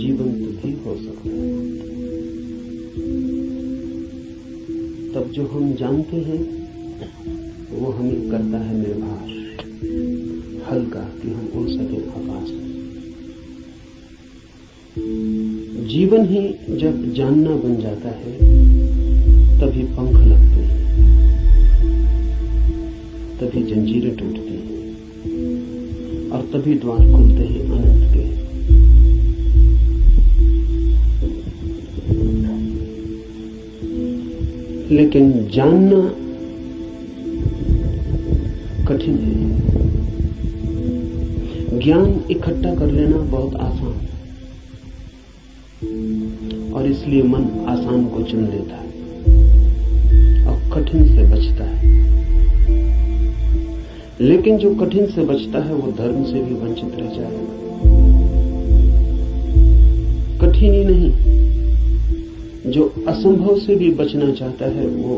जीवंत भी हो सकता है। तब जो हम जानते हैं वो हमें करता है निर्भर, हल्का, कि हम उड़ सके आकाश में। जीवन ही जब जानना बन जाता है तभी पंख लगते हैं, तभी जंजीरें टूटती हैं और तभी द्वार खुलते हैं अनंत के। लेकिन जानना कठिन है। ज्ञान इकट्ठा कर लेना बहुत आसान है और इसलिए मन आसान को चुन लेता है और कठिन से बचता है। लेकिन जो कठिन से बचता है वो धर्म से भी वंचित रह जाएगा। कठिन ही नहीं, जो असंभव से भी बचना चाहता है वो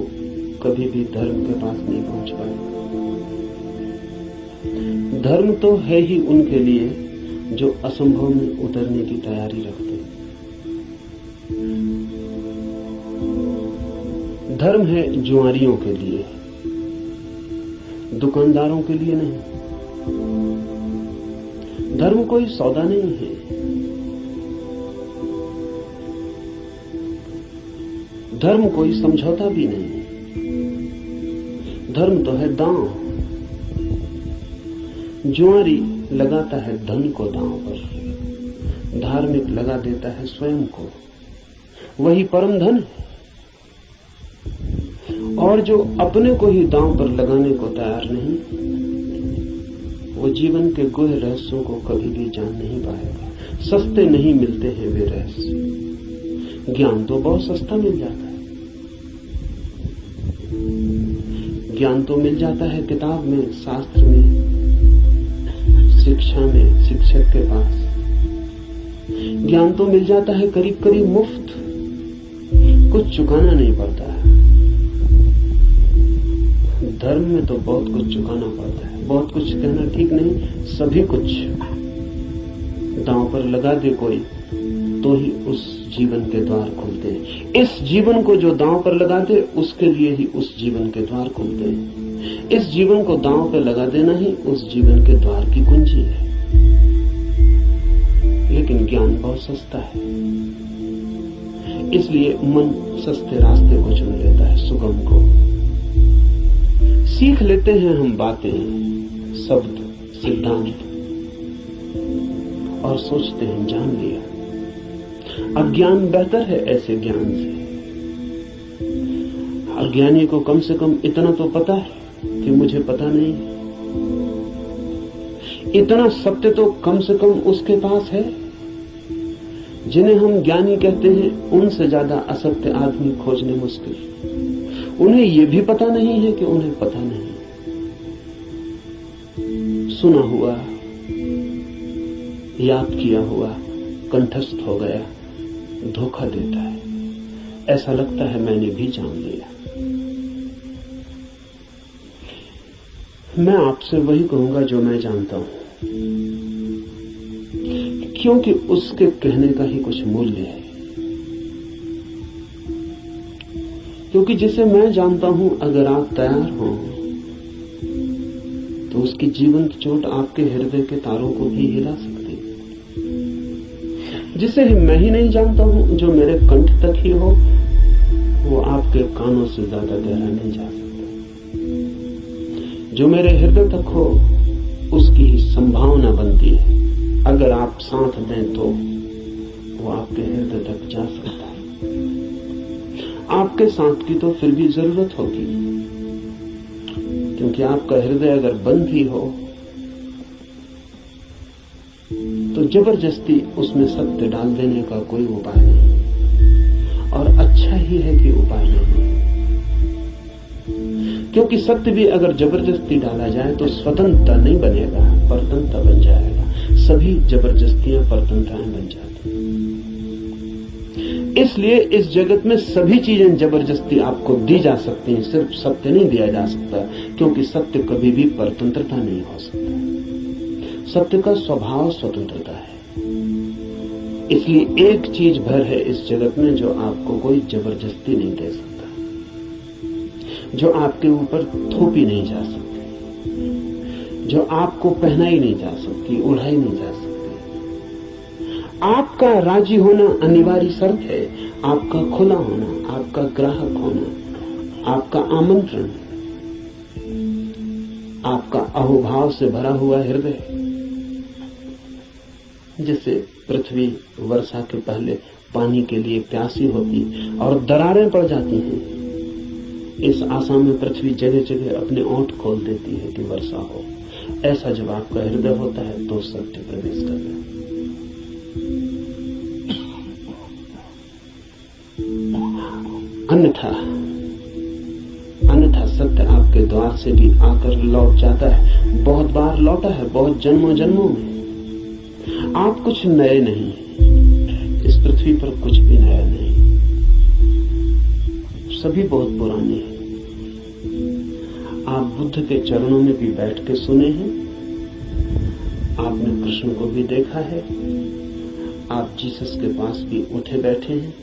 कभी भी धर्म के पास नहीं पहुंच पाएगा। धर्म तो है ही उनके लिए जो असंभव में उतरने की तैयारी रखते हैं। धर्म है जुआरियों के लिए, दुकानदारों के लिए नहीं। धर्म कोई सौदा नहीं है। धर्म कोई समझौता भी नहीं। धर्म तो है दांव। जुआरी लगाता है धन को दांव पर, धार्मिक लगा देता है स्वयं को। वही परम धन है। और जो अपने को ही दांव पर लगाने को तैयार नहीं, वो जीवन के गुह रहस्यों को कभी भी जान नहीं पाएगा। सस्ते नहीं मिलते हैं वे रहस्य। ज्ञान तो बहुत सस्ता मिल जाता है। ज्ञान तो मिल जाता है किताब में, शास्त्र में, शिक्षा में, शिक्षक के पास। ज्ञान तो मिल जाता है करीब करीब मुफ्त, कुछ चुकाना नहीं पड़ता है। धर्म में तो बहुत कुछ चुकाना पड़ता है। बहुत कुछ कहना ठीक नहीं, सभी कुछ दांव पर लगा दे कोई तो ही उस जीवन के द्वार खुलते हैं। इस जीवन को जो दांव पर लगा दे उसके लिए ही उस जीवन के द्वार खुलते हैं। इस जीवन को दांव पर लगा देना ही उस जीवन के द्वार की कुंजी है। लेकिन ज्ञान बहुत सस्ता है, इसलिए मन सस्ते रास्ते को चुन लेता है, सुगम को। सीख लेते हैं हम बातें, शब्द, सिद्धांत और सोचते हैं जान लिया। अज्ञान बेहतर है ऐसे ज्ञान से। अज्ञानी को कम से कम इतना तो पता है कि मुझे पता नहीं। इतना सत्य तो कम से कम उसके पास है। जिन्हें हम ज्ञानी कहते हैं उनसे ज्यादा असत्य आदमी खोजने मुश्किल। उन्हें यह भी पता नहीं है कि उन्हें पता नहीं। सुना हुआ, याद किया हुआ कंठस्थ हो गया, धोखा देता है। ऐसा लगता है मैंने भी जान लिया। मैं आपसे वही कहूंगा जो मैं जानता हूं, क्योंकि उसके कहने का ही कुछ मूल्य है। क्योंकि जिसे मैं जानता हूं, अगर आप तैयार हो तो उसकी जीवंत चोट आपके हृदय के तारों को भी हिला सकती है। जिसे मैं ही नहीं जानता हूं, जो मेरे कंठ तक ही हो, वो आपके कानों से ज्यादा गहरा नहीं जा सकता। जो मेरे हृदय तक हो उसकी ही संभावना बनती है। अगर आप साथ दें तो वो आपके हृदय तक जा सकता है। आपके साथ की तो फिर भी जरूरत होगी, क्योंकि आपका हृदय अगर बंद ही हो तो जबरदस्ती उसमें सत्य डाल देने का कोई उपाय नहीं। और अच्छा ही है कि उपाय नहीं, क्योंकि सत्य भी अगर जबरदस्ती डाला जाए तो स्वतंत्रता नहीं बनेगा, परतंत्रता बन जाएगा। सभी जबरदस्तियां परतंत्रताएं बन जाती। इसलिए इस जगत में सभी चीजें जबरदस्ती आपको दी जा सकती हैं, सिर्फ सत्य नहीं दिया जा सकता, क्योंकि सत्य कभी भी परतंत्रता नहीं हो सकता। सत्य का स्वभाव स्वतंत्रता है। इसलिए एक चीज भर है इस जगत में जो आपको कोई जबरदस्ती नहीं दे सकता, जो आपके ऊपर थोपी नहीं जा सकती, जो आपको पहनाई नहीं जा सकती, उड़ाई नहीं जा सकती। आपका राजी होना अनिवार्य शर्त है, आपका खुला होना, आपका ग्राहक होना, आपका आमंत्रण, आपका अहोभाव से भरा हुआ हृदय। जैसे पृथ्वी वर्षा के पहले पानी के लिए प्यासी होती और दरारें पड़ जाती हैं, इस आशा में पृथ्वी जगह जगह अपने ओंठ खोल देती है कि वर्षा हो। ऐसा जब आपका हृदय होता है तो सत्य प्रवेश कर रहे हैं। अन्यथा सत्य आपके द्वार से भी आकर लौट जाता है। बहुत बार लौटा है, बहुत जन्मों जन्मों में। आप कुछ नए नहीं, इस पृथ्वी पर कुछ भी नया नहीं, सभी बहुत पुराने हैं। आप बुद्ध के चरणों में भी बैठ के सुने हैं, आपने कृष्ण को भी देखा है, आप जीसस के पास भी उठे बैठे हैं,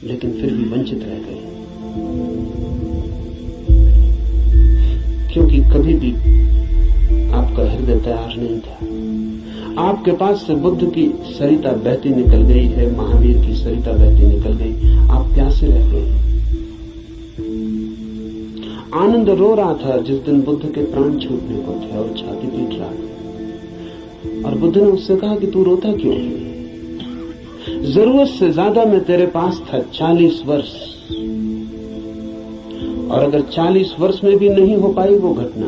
लेकिन फिर भी वंचित रह गए, क्योंकि कभी भी आपका हृदय तैयार नहीं था। आपके पास से बुद्ध की सरिता बहती निकल गई है, महावीर की सरिता बहती निकल गई, आप प्यासे रह गए। आनंद रो रहा था जिस दिन बुद्ध के प्राण छूटने को थे और छाती पीट रहा था, और बुद्ध ने उससे कहा कि तू रोता क्यों है? जरूरत से ज्यादा मैं तेरे पास था 40 वर्ष, और अगर 40 वर्ष में भी नहीं हो पाई वो घटना,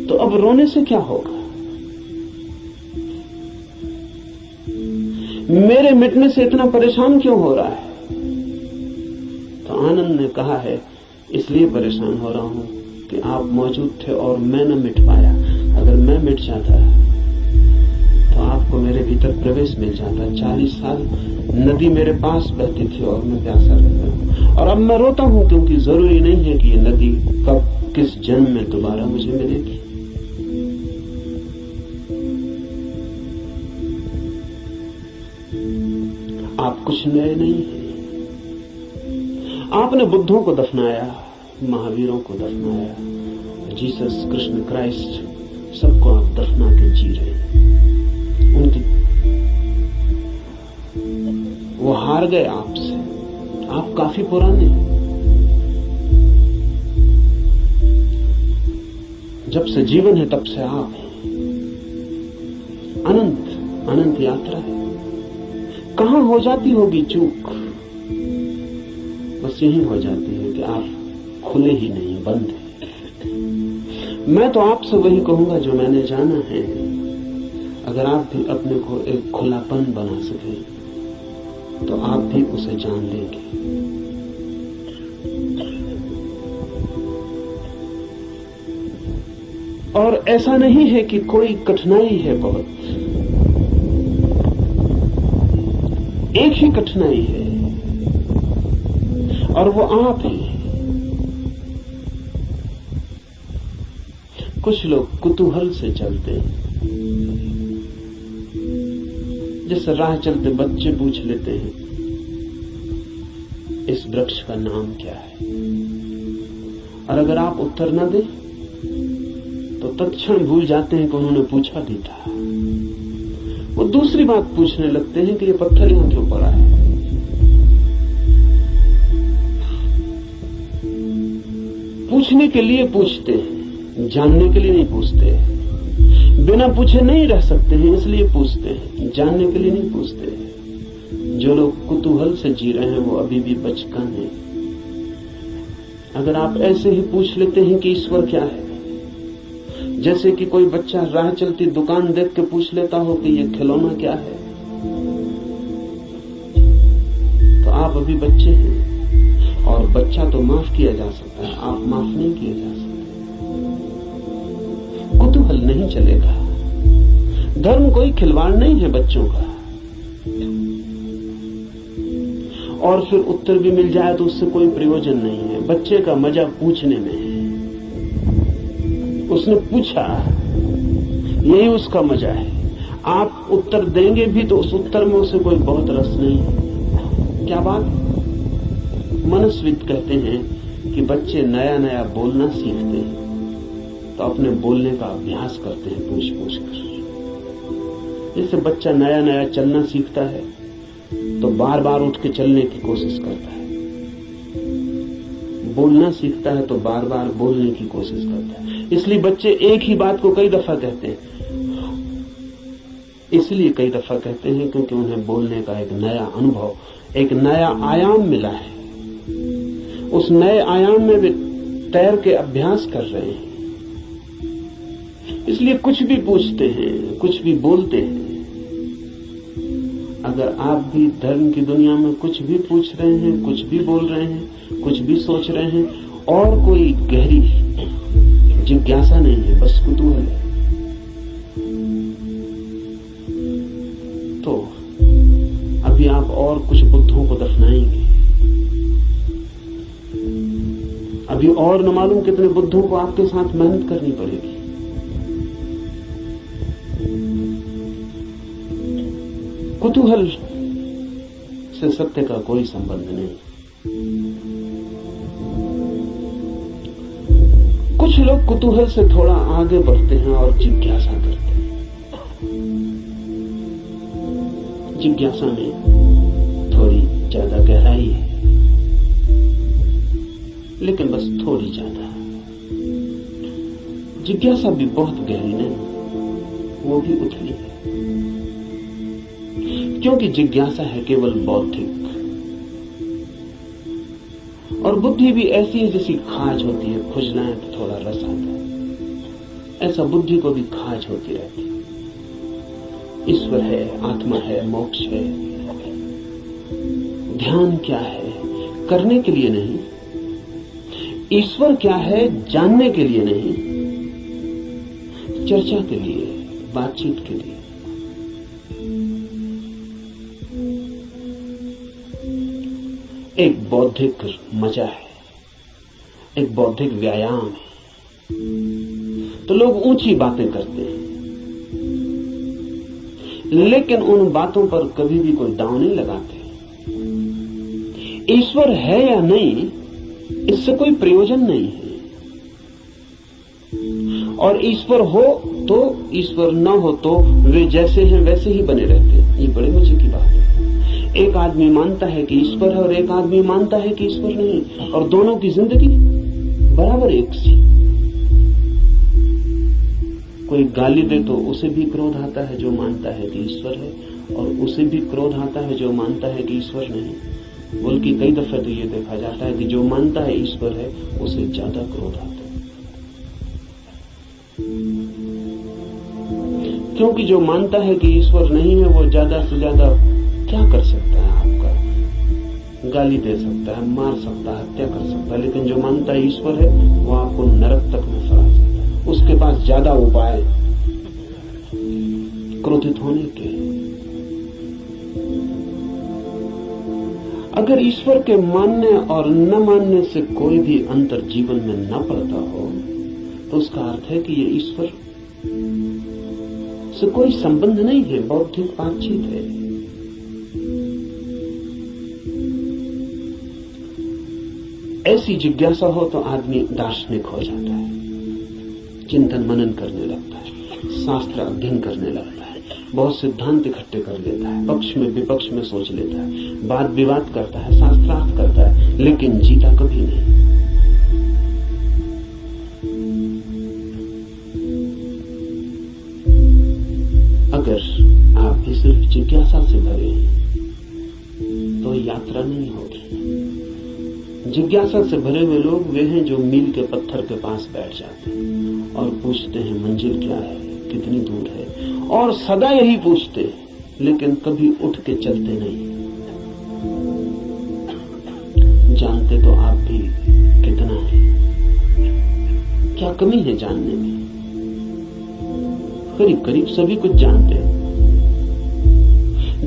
तो अब रोने से क्या होगा? मेरे मिटने से इतना परेशान क्यों हो रहा है? तो आनंद ने कहा है, इसलिए परेशान हो रहा हूं कि आप मौजूद थे और मैं न मिट पाया। अगर मैं मिट जाता तो आपको मेरे भीतर प्रवेश मिल जाता। 40 साल नदी मेरे पास बहती थी और मैं प्यासा रहता हूं, और अब मैं रोता हूं क्योंकि जरूरी नहीं है कि ये नदी कब किस जन्म में दोबारा मुझे मिलेगी। आप कुछ नए नहीं हैं। आपने बुद्धों को दफनाया, महावीरों को दफनाया, जीसस, कृष्ण, क्राइस्ट, सबको आप दफना के जी रहे हैं। उनकी वो हार गए आपसे। आप काफी पुराने हैं। जब से जीवन है तब से आप हैं। अनंत अनंत यात्रा है। कहां हो जाती होगी चूक? बस यही हो जाती है कि आप खुले ही नहीं, बंद है। मैं तो आपसे वही कहूंगा जो मैंने जाना है। अगर आप भी अपने को एक खुलापन बना सके तो आप भी उसे जान लेंगे। और ऐसा नहीं है कि कोई कठिनाई है बहुत, एक ही कठिनाई है और वो आप हैं। कुछ लोग कुतूहल से चलते हैं, जैसे राह चलते बच्चे पूछ लेते हैं इस वृक्ष का नाम क्या है, और अगर आप उत्तर न दें तो तत्क्षण भूल जाते हैं कि उन्होंने पूछा भी था। वो दूसरी बात पूछने लगते हैं कि ये पत्थर यहां क्यों पड़ा है। पूछने के लिए पूछते हैं, जानने के लिए नहीं पूछते। बिना पूछे नहीं रह सकते हैं, इसलिए पूछते हैं, जानने के लिए नहीं पूछते। जो लोग कुतूहल से जी रहे हैं वो अभी भी बचकान हैं। अगर आप ऐसे ही पूछ लेते हैं कि ईश्वर क्या है, जैसे कि कोई बच्चा राह चलती दुकान देख के पूछ लेता हो कि ये खिलौना क्या है, तो आप अभी बच्चे हैं। और बच्चा तो माफ किया जा सकता है, आप माफ नहीं किए जा सकते। कुतूहल नहीं चलेगा। धर्म कोई खिलवाड़ नहीं है बच्चों का। और फिर उत्तर भी मिल जाए तो उससे कोई प्रयोजन नहीं है। बच्चे का मजा पूछने में है। उसने पूछा, यही उसका मजा है। आप उत्तर देंगे भी तो उस उत्तर में उसे कोई बहुत रस नहीं है। क्या बात? मनस्विद कहते हैं कि बच्चे नया नया बोलना सीखते हैं तो अपने बोलने का अभ्यास करते हैं पूछ पूछ कर। जैसे बच्चा नया नया चलना सीखता है तो बार बार उठ के चलने की कोशिश करता है, बोलना सीखता है तो बार बार बोलने की कोशिश करता है। इसलिए बच्चे एक ही बात को कई दफा कहते हैं, इसलिए कई दफा कहते हैं क्योंकि उन्हें बोलने का एक नया अनुभव, एक नया आयाम मिला है। उस नए आयाम में वे तैर के अभ्यास कर रहे हैं, इसलिए कुछ भी पूछते हैं, कुछ भी बोलते हैं। अगर आप भी धर्म की दुनिया में कुछ भी पूछ रहे हैं, कुछ भी बोल रहे हैं, कुछ भी सोच रहे हैं और कोई गहरी जिज्ञासा नहीं है, बस कुतूहल है, तो अभी आप और कुछ बुद्धों को दफनाएंगे। अभी और न मालूम कितने बुद्धों को आपके साथ मेहनत करनी पड़ेगी। कुतूहल से सत्य का कोई संबंध नहीं। कुछ लोग कुतूहल से थोड़ा आगे बढ़ते हैं और जिज्ञासा करते हैं। जिज्ञासा में थोड़ी ज्यादा गहराई है, लेकिन बस थोड़ी ज्यादा। जिज्ञासा भी बहुत गहरी नहीं, वो भी उथली है, क्योंकि जिज्ञासा है केवल बौद्धिक, और बुद्धि भी ऐसी है जैसी खाज होती है, खुजलाएं तो थोड़ा रस आता है, ऐसा बुद्धि को भी खाज होती रहती है। ईश्वर है, आत्मा है, मोक्ष है, ध्यान क्या है, करने के लिए नहीं। ईश्वर क्या है, जानने के लिए नहीं, चर्चा के लिए, बातचीत के लिए। एक बौद्धिक मजा है, एक बौद्धिक व्यायाम है, तो लोग ऊंची बातें करते हैं, लेकिन उन बातों पर कभी भी कोई दांव नहीं लगाते। ईश्वर है या नहीं, इससे कोई प्रयोजन नहीं है, और ईश्वर हो तो, ईश्वर न हो तो वे जैसे हैं वैसे ही बने रहते हैं। ये बड़े मजे की बात है। एक आदमी मानता है कि ईश्वर है और एक आदमी मानता है कि ईश्वर नहीं, और दोनों की जिंदगी बराबर एक सी। कोई गाली दे तो उसे भी क्रोध आता है जो मानता है कि ईश्वर है, और उसे भी क्रोध आता है जो मानता है कि ईश्वर नहीं। बल्कि कई दफे तो ये देखा जाता है कि जो मानता है ईश्वर है उसे ज्यादा क्रोध आता है, क्योंकि जो मानता है कि ईश्वर नहीं है वो ज्यादा से ज्यादा क्या कर सकता है, आपका गाली दे सकता है, मार सकता है, हत्या कर सकता है, लेकिन जो मानता है ईश्वर है वो आपको नरक तक में सड़ा सकता है। उसके पास ज्यादा उपाय क्रोधित होने के। अगर ईश्वर के मानने और न मानने से कोई भी अंतर जीवन में न पड़ता हो तो उसका अर्थ है कि ये ईश्वर से कोई संबंध नहीं है, बौद्धिक बातचीत है। ऐसी जिज्ञासा हो तो आदमी दार्शनिक हो जाता है, चिंतन मनन करने लगता है, शास्त्र अध्ययन करने लगता है, बहुत सिद्धांत इकट्ठे कर लेता है, पक्ष में विपक्ष में सोच लेता है, वाद विवाद करता है, शास्त्रार्थ करता है, लेकिन जीता कभी नहीं। अगर आप भी सिर्फ जिज्ञासा से भरे तो यात्रा नहीं होगी। जिज्ञासा से भरे हुए लोग वे हैं जो मील के पत्थर के पास बैठ जाते हैं और पूछते हैं मंजिल क्या है, कितनी दूर है, और सदा यही पूछते हैं, लेकिन कभी उठ के चलते नहीं। जानते तो आप भी कितना है, क्या कमी है जानने में? करीब करीब सभी कुछ जानते हैं।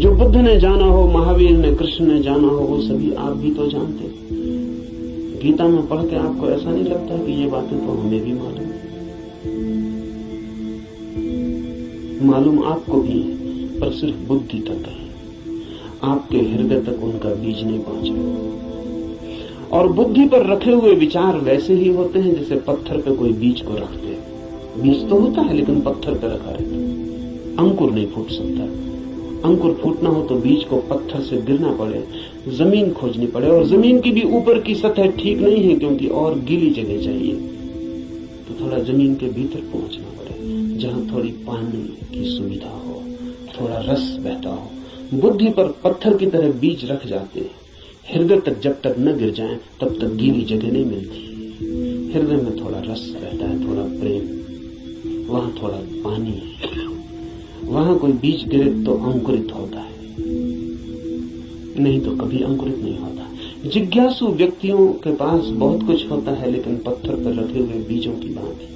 जो बुद्ध ने जाना हो, महावीर ने, कृष्ण ने जाना हो, वो सभी आप भी तो जानते हैं। गीता में पढ़ के आपको ऐसा नहीं लगता कि ये बातें तो हमें भी मालूम है? मालूम आपको भी है, पर सिर्फ बुद्धि तक है, आपके हृदय तक उनका बीज नहीं पहुंचा। और बुद्धि पर रखे हुए विचार वैसे ही होते हैं जैसे पत्थर पे कोई बीज को रखते हैं। बीज तो होता है लेकिन पत्थर पे रखा रहता है, अंकुर नहीं फूट सकता। अंकुर फूटना हो तो बीज को पत्थर से गिरना पड़े, जमीन खोजनी पड़े, और जमीन की भी ऊपर की सतह ठीक नहीं है क्योंकि और गीली जगह चाहिए, तो थोड़ा जमीन के भीतर पहुंचना पड़े जहां थोड़ी पानी की सुविधा हो, थोड़ा रस बहता हो। बुद्धि पर पत्थर की तरह बीज रख जाते हैं, हृदय तक जब तक न गिर जाए तब तक गीली जगह नहीं मिलती। हृदय में थोड़ा रस रहता है, थोड़ा प्रेम, वहां थोड़ा पानी है, वहां कोई बीज गिरे तो अंकुरित होता है, नहीं तो कभी अंकुरित नहीं होता। जिज्ञासु व्यक्तियों के पास बहुत कुछ होता है लेकिन पत्थर पर रखे हुए बीजों की भांति।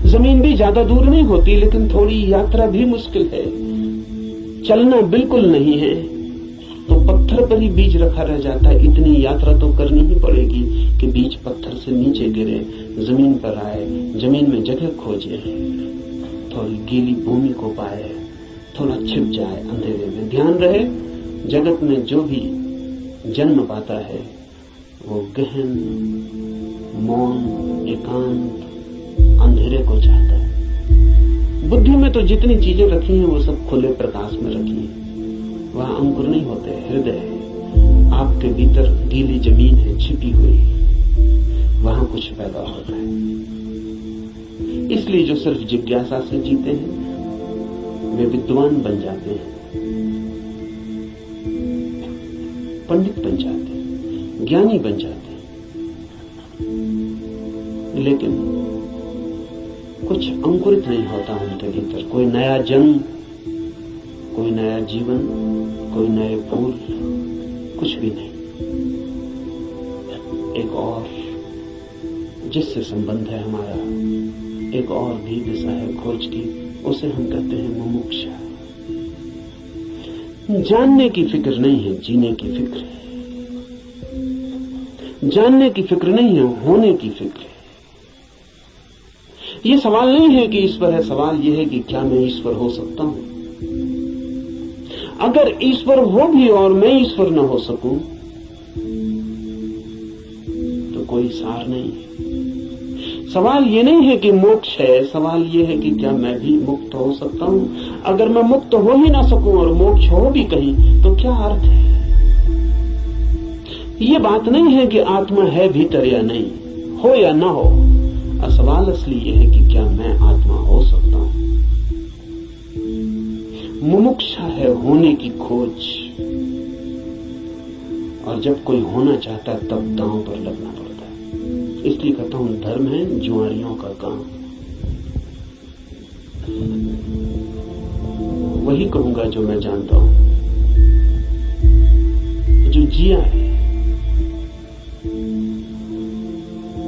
जमीन भी ज्यादा दूर नहीं होती लेकिन थोड़ी यात्रा भी मुश्किल है, चलना बिल्कुल नहीं है तो पत्थर पर ही बीज रखा रह जाता है। इतनी यात्रा तो करनी ही पड़ेगी कि बीज पत्थर से नीचे गिरे, जमीन पर आए, जमीन में जगह खोजे, थोड़ी गीली भूमि को पाए, थोड़ा छिप जाए अंधेरे में। ध्यान रहे, जगत में जो भी जन्म पाता है वो गहन, मौन, एकांत, अंधेरे को चाहता है। बुद्धि में तो जितनी चीजें रखी हैं वो सब खुले प्रकाश में रखी हैं, वहां अंकुर नहीं होते। हृदय है, आपके भीतर गीली जमीन है छिपी हुई, वहां कुछ पैदा होता है। इसलिए जो सिर्फ जिज्ञासा से जीते हैं वे विद्वान बन जाते हैं, पंडित बन जाते हैं, ज्ञानी बन जाते हैं, लेकिन कुछ अंकुरित नहीं होता उनके भीतर। कोई नया जन्म, कोई नया जीवन, कोई नए फूल, कुछ भी नहीं। एक और जिससे संबंध है हमारा, एक और भी दिशा है खोज की, उसे हम कहते हैं मुमुक्षा। जानने की फिक्र नहीं है, जीने की फिक्र है। जानने की फिक्र नहीं है, होने की फिक्र है। ये सवाल नहीं है कि ईश्वर है, सवाल यह है कि क्या मैं ईश्वर हो सकता हूं। अगर ईश्वर हो भी और मैं ईश्वर न हो सकूं तो कोई सार नहीं है। सवाल ये नहीं है कि मोक्ष है, सवाल ये है कि क्या मैं भी मुक्त हो सकता हूं। अगर मैं मुक्त हो ही ना सकूं और मोक्ष हो भी कहीं तो क्या अर्थ है। ये बात नहीं है कि आत्मा है भीतर या नहीं, हो या ना हो। सवाल असली ये है कि क्या मैं आत्मा हो सकता हूं। मुमुक्षा है होने की खोज, और जब कोई होना चाहता है तब दांव पर लगना पड़ता है। इसलिए कहता हूं धर्म है जुआरियों का काम। वही कहूंगा जो मैं जानता हूं, जो जिया है।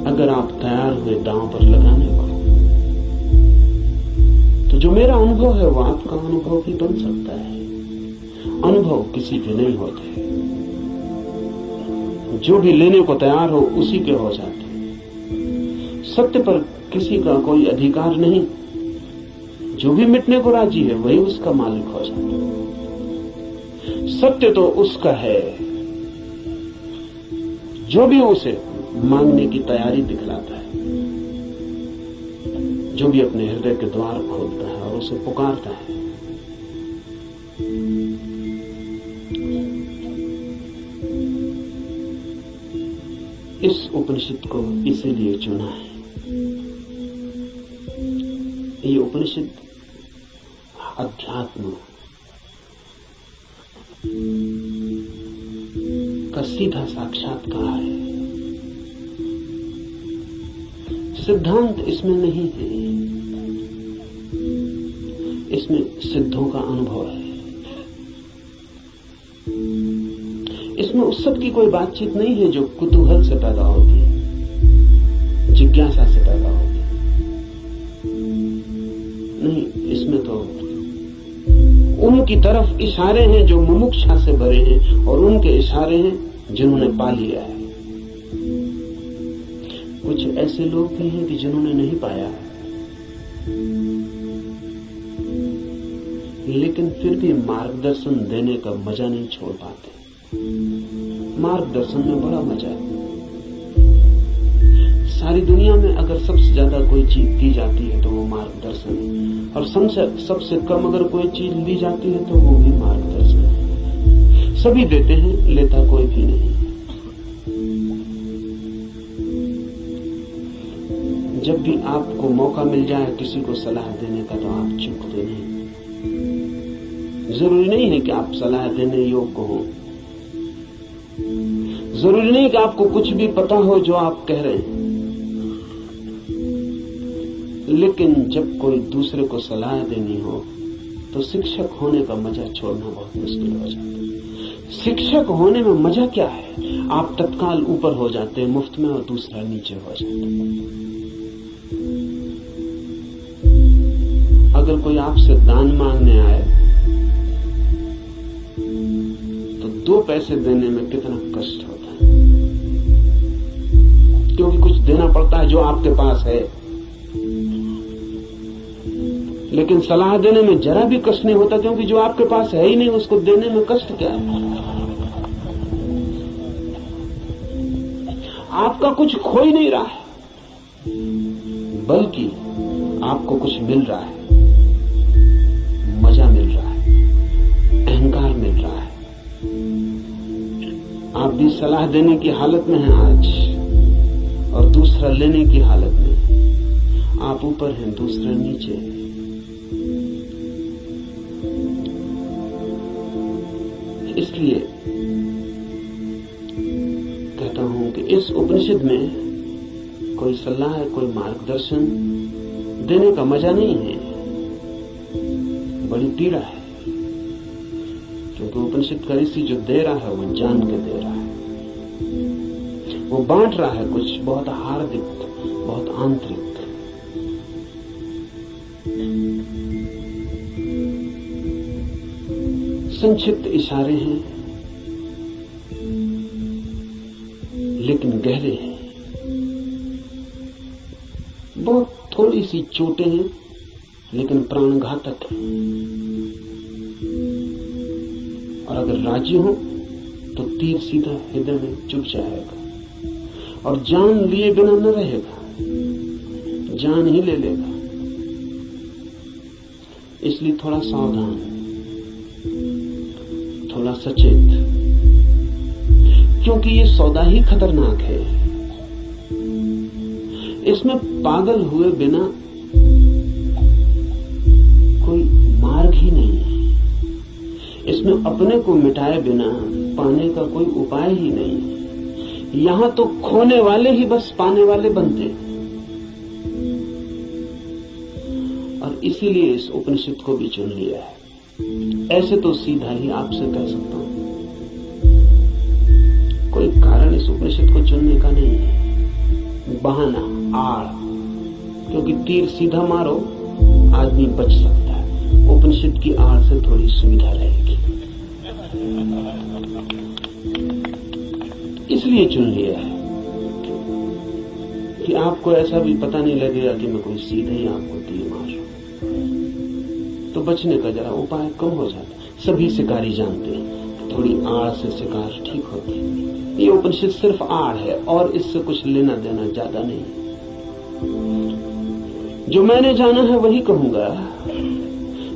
अगर आप तैयार हुए दांव पर लगाने को, तो जो मेरा अनुभव है वो आपका अनुभव भी बन सकता है। अनुभव किसी के नहीं होते, जो भी लेने को तैयार हो उसी के हो जाते। सत्य पर किसी का कोई अधिकार नहीं, जो भी मिटने को राजी है वही उसका मालिक हो जाता। सत्य तो उसका है जो भी उसे मांगने की तैयारी दिखलाता है, जो भी अपने हृदय के द्वार खोलता है और उसे पुकारता है। इस उपनिषद को इसीलिए चुना है। ये उपनिषद अध्यात्म का सीधा साक्षात्कार है। सिद्धांत इसमें नहीं है, इसमें सिद्धों का अनुभव है। इसमें उस सब की कोई बातचीत नहीं है जो कुतूहल से पैदा होती है, जिज्ञासा से पैदा होती है। नहीं, इसमें तो उनकी तरफ इशारे हैं जो मुमुक्षा से भरे हैं, और उनके इशारे हैं जिन्होंने पा लिया है। कुछ ऐसे लोग भी हैं कि जिन्होंने नहीं पाया, लेकिन फिर भी मार्गदर्शन देने का मजा नहीं छोड़ पाते। मार्गदर्शन में बड़ा मजा है। सारी दुनिया में अगर सबसे ज्यादा कोई चीज दी जाती है तो वो मार्गदर्शन है, और सबसे कम अगर कोई चीज ली जाती है तो वो भी मार्गदर्शन है। सभी देते हैं, लेता कोई भी नहीं। जब भी आपको मौका मिल जाए किसी को सलाह देने का तो आप चूकते नहीं। जरूरी नहीं है कि आप सलाह देने योग्य हो, जरूरी नहीं कि आपको कुछ भी पता हो जो आप कह रहे हैं, लेकिन जब कोई दूसरे को सलाह देनी हो तो शिक्षक होने का मजा छोड़ना बहुत मुश्किल हो जाता है। शिक्षक होने में मजा क्या है? आप तत्काल ऊपर हो जाते हैं मुफ्त में और दूसरा नीचे हो जाता है। अगर कोई आपसे दान मांगने आए तो 2 पैसे देने में कितना कष्ट होता है, क्योंकि कुछ देना पड़ता है जो आपके पास है। लेकिन सलाह देने में जरा भी कष्ट नहीं होता, क्योंकि जो आपके पास है ही नहीं उसको देने में कष्ट क्या है? आपका कुछ खो ही नहीं रहा है, बल्कि आपको कुछ मिल रहा है, मजा मिल रहा है, अहंकार मिल रहा है। आप भी सलाह देने की हालत में हैं आज, और दूसरा लेने की हालत में। आप ऊपर हैं, दूसरा नीचे है। इसलिए कहता हूं कि इस उपनिषद में कोई सलाह है, कोई मार्गदर्शन देने का मजा नहीं है, बड़ी पीड़ा है। क्योंकि उपनिषद का ऋषि जो दे रहा है वो जान के दे रहा है, वो बांट रहा है कुछ बहुत हार्दिक, बहुत आंतरिक। संक्षिप्त इशारे हैं लेकिन गहरे हैं, बहुत थोड़ी सी चोटें हैं लेकिन प्राणघातक है। और अगर राजी हो तो तीर सीधा हृदय में चुभ जाएगा और जान लिए बिना न रहेगा, जान ही ले लेगा। इसलिए थोड़ा सावधान, थोड़ा सचेत, क्योंकि ये सौदा ही खतरनाक है। इसमें पागल हुए बिना कोई मार्ग ही नहीं है, इसमें अपने को मिटाए बिना पाने का कोई उपाय ही नहीं है। यहां तो खोने वाले ही बस पाने वाले बनते हैं। और इसीलिए इस उपनिषद को भी चुन लिया है। ऐसे तो सीधा ही आपसे कह सकता हूं, कोई कारण इस उपनिषद को चुनने का नहीं है, बहाना, आड़। क्योंकि तीर सीधा मारो आदमी बच सकता है, उपनिषद की आड़ से थोड़ी सुविधा रहेगी, इसलिए चुन लिया है कि आपको ऐसा भी पता नहीं लगेगा कि मैं कोई सीधे ही आपको तीर मार रहा हूं। तो बचने का जरा उपाय कम हो जाता है। सभी शिकारी जानते हैं थोड़ी आड़ से शिकार ठीक होती है। ये उपनिषद सिर्फ आड़ है और इससे कुछ लेना देना ज्यादा नहीं। जो मैंने जाना है वही कहूंगा,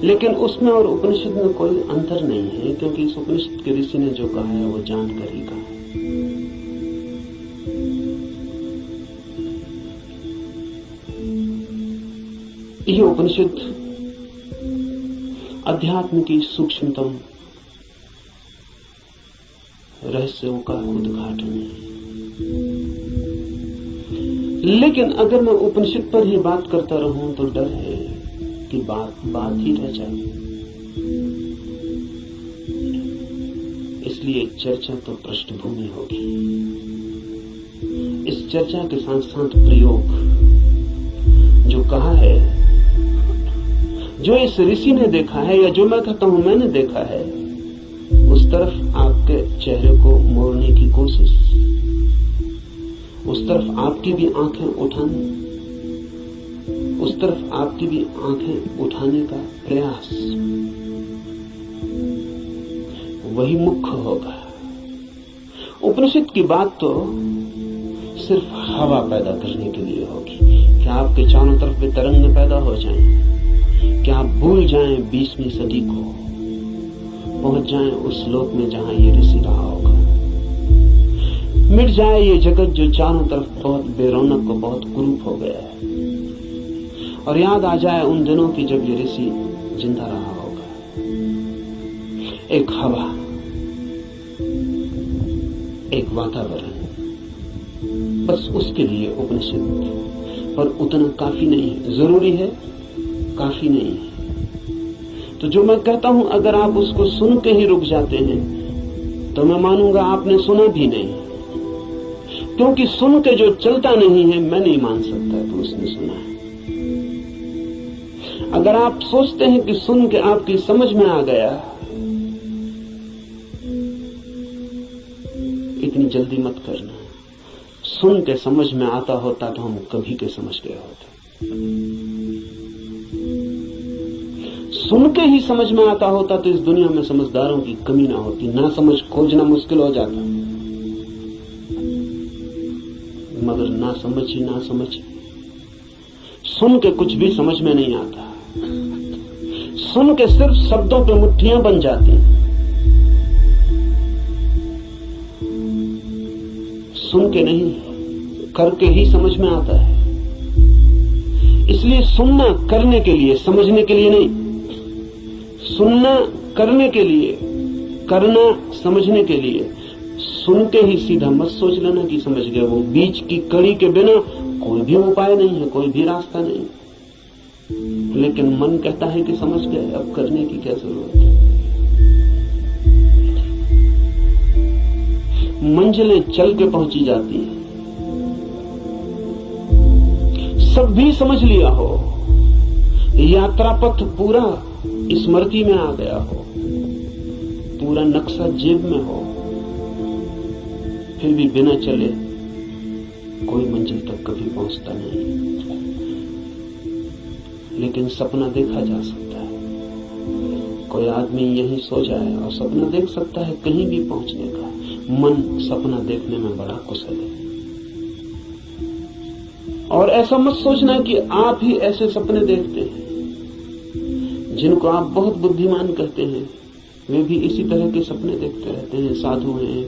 लेकिन उसमें और उपनिषद में कोई अंतर नहीं है, क्योंकि इस उपनिषद के ऋषि ने जो कहा है वो जानकर ही कहा है। यह उपनिषद अध्यात्म की सूक्ष्मतम रहस्यों का उद्घाटन है। लेकिन अगर मैं उपनिषद पर ही बात करता रहूं तो डर है कि बात ही रह जाए। इसलिए चर्चा तो पृष्ठभूमि होगी। इस चर्चा के साथ साथ प्रयोग, जो कहा है, जो इस ऋषि ने देखा है या जो मैं कहता हूं मैंने देखा है, उस तरफ आपके चेहरे को मोड़ने की कोशिश, उस तरफ आपकी भी आंखें उठाने, उस तरफ आपकी भी आंखें उठाने का प्रयास, वही मुख्य होगा। उपनिषद की बात तो सिर्फ हवा पैदा करने के लिए होगी कि आपके चारों तरफ वे तरंगें पैदा हो जाएं, कि आप भूल जाएं 20वीं सदी को, पहुंच जाएं उस लोक में जहां ये ऋषि रहा होगा। मिट जाए ये जगत जो चारों तरफ बहुत बेरौनक को बहुत कुरूप हो गया है, और याद आ जाए उन दिनों की जब ये ऋषि जिंदा रहा होगा। एक हवा, एक वातावरण, बस उसके लिए उपनिषद। पर उतना काफी नहीं है, जरूरी है, काफी नहीं है। तो जो मैं कहता हूं, अगर आप उसको सुन के ही रुक जाते हैं तो मैं मानूंगा आपने सुना भी नहीं, क्योंकि सुन के जो चलता नहीं है मैं नहीं मान सकता कि उसने सुना है। अगर आप सोचते हैं कि सुन के आपकी समझ में आ गया, इतनी जल्दी मत करना। सुन के समझ में आता होता तो हम कभी के समझ गए होते। सुन के ही समझ में आता होता तो इस दुनिया में समझदारों की कमी ना होती, ना समझ खोजना मुश्किल हो जाता। मगर ना समझ ही ना समझ, सुन के कुछ भी समझ में नहीं आता। सुन के सिर्फ शब्दों पे मुट्ठियां बन जाती, सुन के नहीं, करके ही समझ में आता है। इसलिए सुनना करने के लिए, समझने के लिए नहीं। सुनना करने के लिए, करना समझने के लिए। सुन के ही सीधा मत सोच लेना कि समझ गए। वो बीच की कड़ी के बिना कोई भी उपाय नहीं है, कोई भी रास्ता नहीं। लेकिन मन कहता है कि समझ गए, अब करने की क्या जरूरत है। मंजिलें चल के पहुंची जाती हैं। सब भी समझ लिया हो, यात्रा पथ पूरा स्मृति में आ गया हो, पूरा नक्शा जेब में हो, फिर भी बिना चले कोई मंजिल तक कभी पहुंचता नहीं। लेकिन सपना देखा जा सकता है। कोई आदमी यहीं सो जाए और सपना देख सकता है कहीं भी पहुंचने का। मन सपना देखने में बड़ा कुशल है। और ऐसा मत सोचना कि आप ही ऐसे सपने देखते हैं। जिनको आप बहुत बुद्धिमान कहते हैं वे भी इसी तरह के सपने देखते रहते हैं। साधु हैं,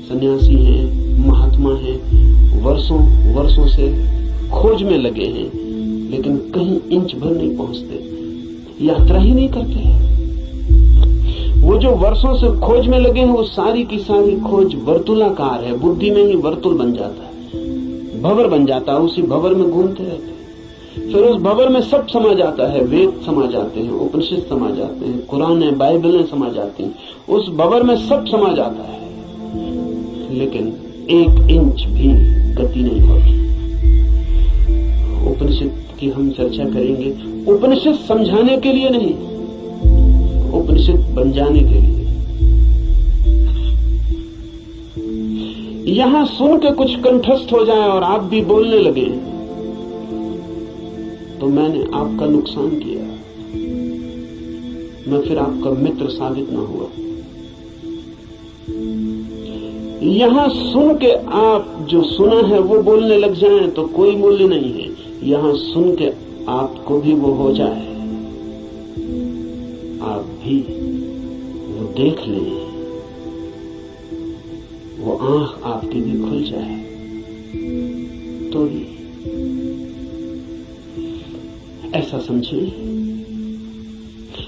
सन्यासी हैं, महात्मा हैं, वर्षों से खोज में लगे हैं, लेकिन कहीं इंच भर नहीं पहुंचते, यात्रा ही नहीं करते। वो जो वर्षों से खोज में लगे हैं, वो सारी की सारी खोज वर्तुलाकार है। बुद्धि में ही वर्तुल बन जाता है, भंवर बन जाता है, उसी भंवर में घूमते रहते हैं। फिर उस भंवर में सब समा जाता है, वेद समा जाते हैं, उपनिषद समा जाते हैं, कुरान है, बाइबलें समा जाती हैं। उस भंवर में सब समा जाता है, लेकिन एक इंच भी गति नहीं होती। उपनिषद की हम चर्चा करेंगे, उपनिषद समझाने के लिए नहीं, उपनिषद बन जाने के लिए। यहां सुन के कुछ कंठस्थ हो जाए और आप भी बोलने लगे तो मैंने आपका नुकसान किया, मैं फिर आपका मित्र साबित ना हुआ। यहां सुन के आप जो सुना है वो बोलने लग जाएं तो कोई मूल्य नहीं है। यहां सुन के आपको भी वो हो जाए, आप भी वो देख लें, वो आंख आपकी भी खुल जाए तो ही। ऐसा समझें,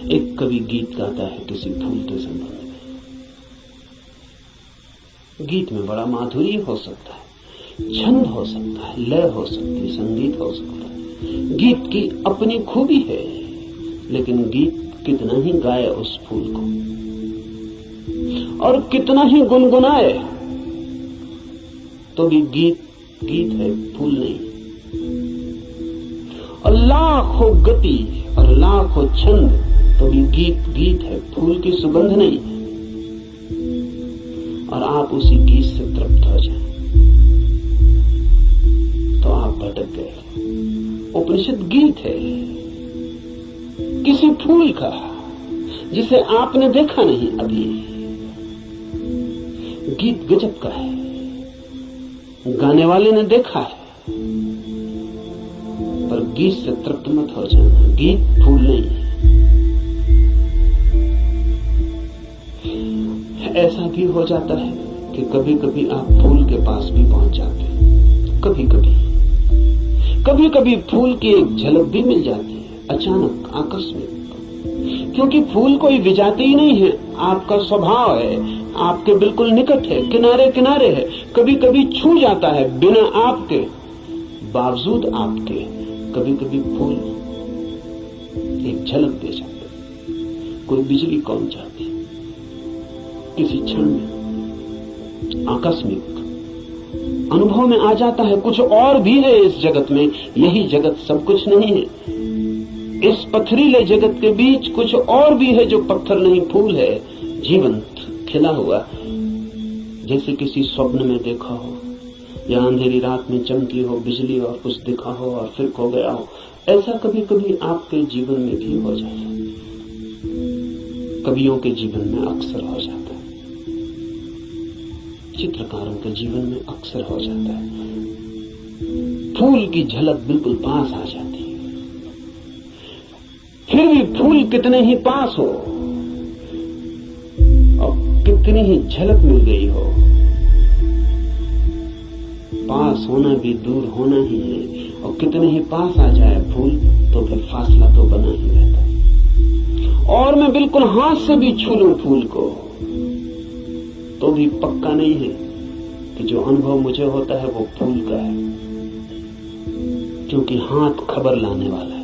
एक कवि गीत गाता है किसी फूल के संबंध में। गीत में बड़ा माधुर्य हो सकता है, छंद हो सकता है, लय हो सकती है, संगीत हो सकता है। गीत की अपनी खूबी है, लेकिन गीत कितना ही गाए उस फूल को और कितना ही गुनगुनाए तो भी गीत गीत है, फूल नहीं। और लाखों गति और लाखों छंद तो भी गीत गीत है, फूल की सुगंध नहीं। और आप उसी गीत से तृप्त हो जाएं तो आप भटक गए। उपनिषद गीत है किसी फूल का जिसे आपने देखा नहीं अभी, गीत गजब का है, गाने वाले ने देखा है, पर गीत से तृप्त मत हो जाना। गीत फूल नहीं है। ऐसा भी हो जाता है कि कभी कभी आप फूल के पास भी पहुंच जाते हैं। कभी कभी फूल की एक झलक भी मिल जाती है, अचानक, आकस्मिक। क्योंकि फूल कोई विजाती ही नहीं है, आपका स्वभाव है, आपके बिल्कुल निकट है, किनारे किनारे है। कभी कभी छू जाता है बिना आपके, बावजूद आपके। कभी कभी फूल एक झलक दे जाता है। कोई बिजली कौन जाती, किसी क्षण में आकस्मिक अनुभव में आ जाता है। कुछ और भी है इस जगत में, यही जगत सब कुछ नहीं है। इस पथरीले जगत के बीच कुछ और भी है जो पत्थर नहीं, फूल है, जीवंत, खिला हुआ, जैसे किसी स्वप्न में देखा हो या अंधेरी रात में चमकी हो बिजली और कुछ दिखा हो और फिर खो गया हो। ऐसा कभी कभी आपके जीवन में भी हो जाता है, कवियों के जीवन में अक्सर हो जाता है, चित्रकारों के जीवन में अक्सर हो जाता है। फूल की झलक बिल्कुल पास आ जाती है। फिर भी फूल कितने ही पास हो और कितनी ही झलक मिल गई हो, पास होना भी दूर होना ही है। और कितने ही पास आ जाए फूल तो फिर फासला तो बना ही रहता है। और मैं बिल्कुल हाथ से भी छू लूं फूल को तो भी पक्का नहीं है कि जो अनुभव मुझे होता है वो फूल का है, क्योंकि हाथ खबर लाने वाला है।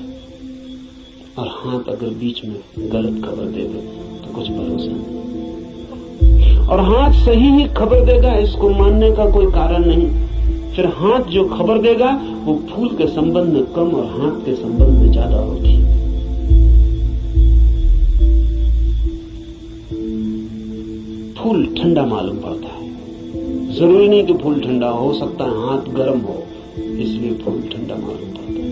और हाथ अगर बीच में गलत खबर दे दे तो कुछ भरोसा नहीं। और हाथ सही ही खबर देगा, इसको मानने का कोई कारण नहीं। फिर हाथ जो खबर देगा वो फूल के संबंध में कम और हाथ के संबंध में ज्यादा होगी। फूल ठंडा मालूम पड़ता है, जरूरी नहीं कि फूल ठंडा हो सकता है हाथ गर्म हो, इसलिए फूल ठंडा मालूम पड़ता है।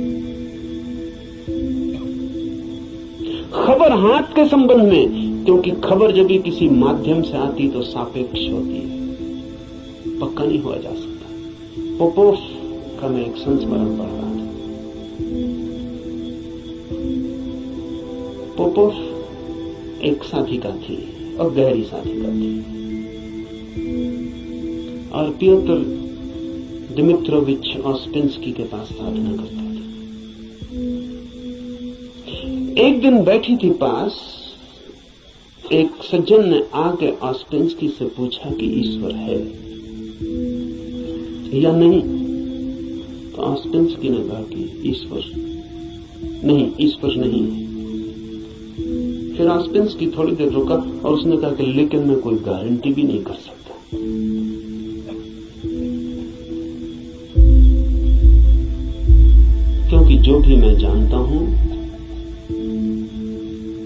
खबर हाथ के संबंध में, क्योंकि खबर जब भी किसी माध्यम से आती तो सापेक्ष होती है, पक्का नहीं हुआ जा सकता। पोपोव का मैं एक संस्मरण पढ़ रहा था। पोपोव एक साधिका थी और गहरी साधिका थी, और पियोत्र दिमित्रोविच ऑस्पेंस्की के पास साधना करता था। एक दिन बैठी थी पास, एक सज्जन ने आके ऑस्पेंस्की से पूछा कि ईश्वर है या नहीं। तो ऑस्पेंस्की ने कहा कि ईश्वर नहीं है। फिर ऑस्पेंस्की थोड़ी देर रुका और उसने कहा कि लेकिन मैं कोई गारंटी भी नहीं कर सकता। क्योंकि जो भी मैं जानता हूं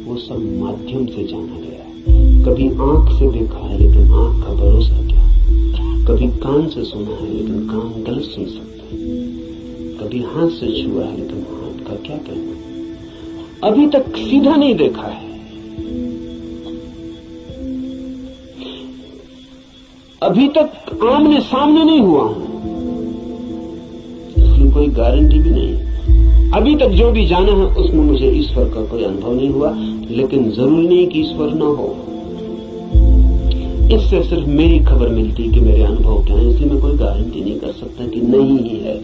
वो सब माध्यम से जाना गया है। कभी आंख से देखा है लेकिन आंख का भरोसा क्या, कभी कान से सुना है लेकिन कान गलत सुन सकता है, कभी हाथ से छुआ है लेकिन हाथ का क्या कहना। अभी तक सीधा नहीं देखा है, अभी तक आमने सामने नहीं हुआ हूं, इसलिए कोई गारंटी भी नहीं। अभी तक जो भी जाना है उसमें मुझे ईश्वर का कोई अनुभव नहीं हुआ, लेकिन जरूरी नहीं कि ईश्वर न हो। इससे सिर्फ मेरी खबर मिलती कि मेरे अनुभव क्या है, इसलिए मैं कोई गारंटी नहीं कर सकता कि नहीं ही है।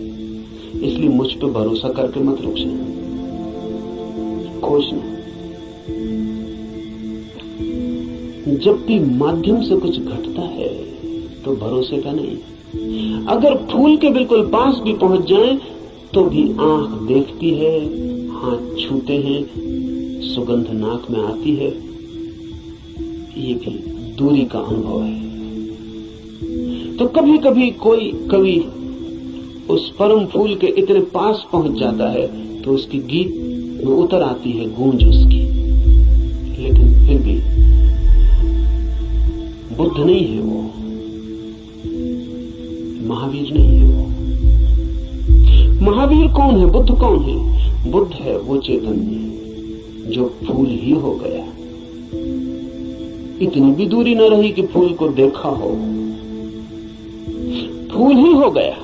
इसलिए मुझ पे भरोसा करके मत रुक जाना, खोजना। जब भी माध्यम से कुछ घटता है तो भरोसे का नहीं। अगर फूल के बिल्कुल पास भी पहुंच जाएं तो भी आंख देखती है, हाथ छूते हैं, सुगंध नाक में आती है, ये भी दूरी का अनुभव है। तो कभी कभी कोई कवि उस परम फूल के इतने पास पहुंच जाता है तो उसकी गीत में उतर आती है गूंज उसकी, लेकिन फिर भी बुद्ध नहीं है वो, महावीर नहीं है वो। महावीर कौन है, बुद्ध कौन है? बुद्ध है वो चैतन्य जो फूल ही हो गया। इतनी भी दूरी न रही कि फूल को देखा हो, फूल ही हो गया।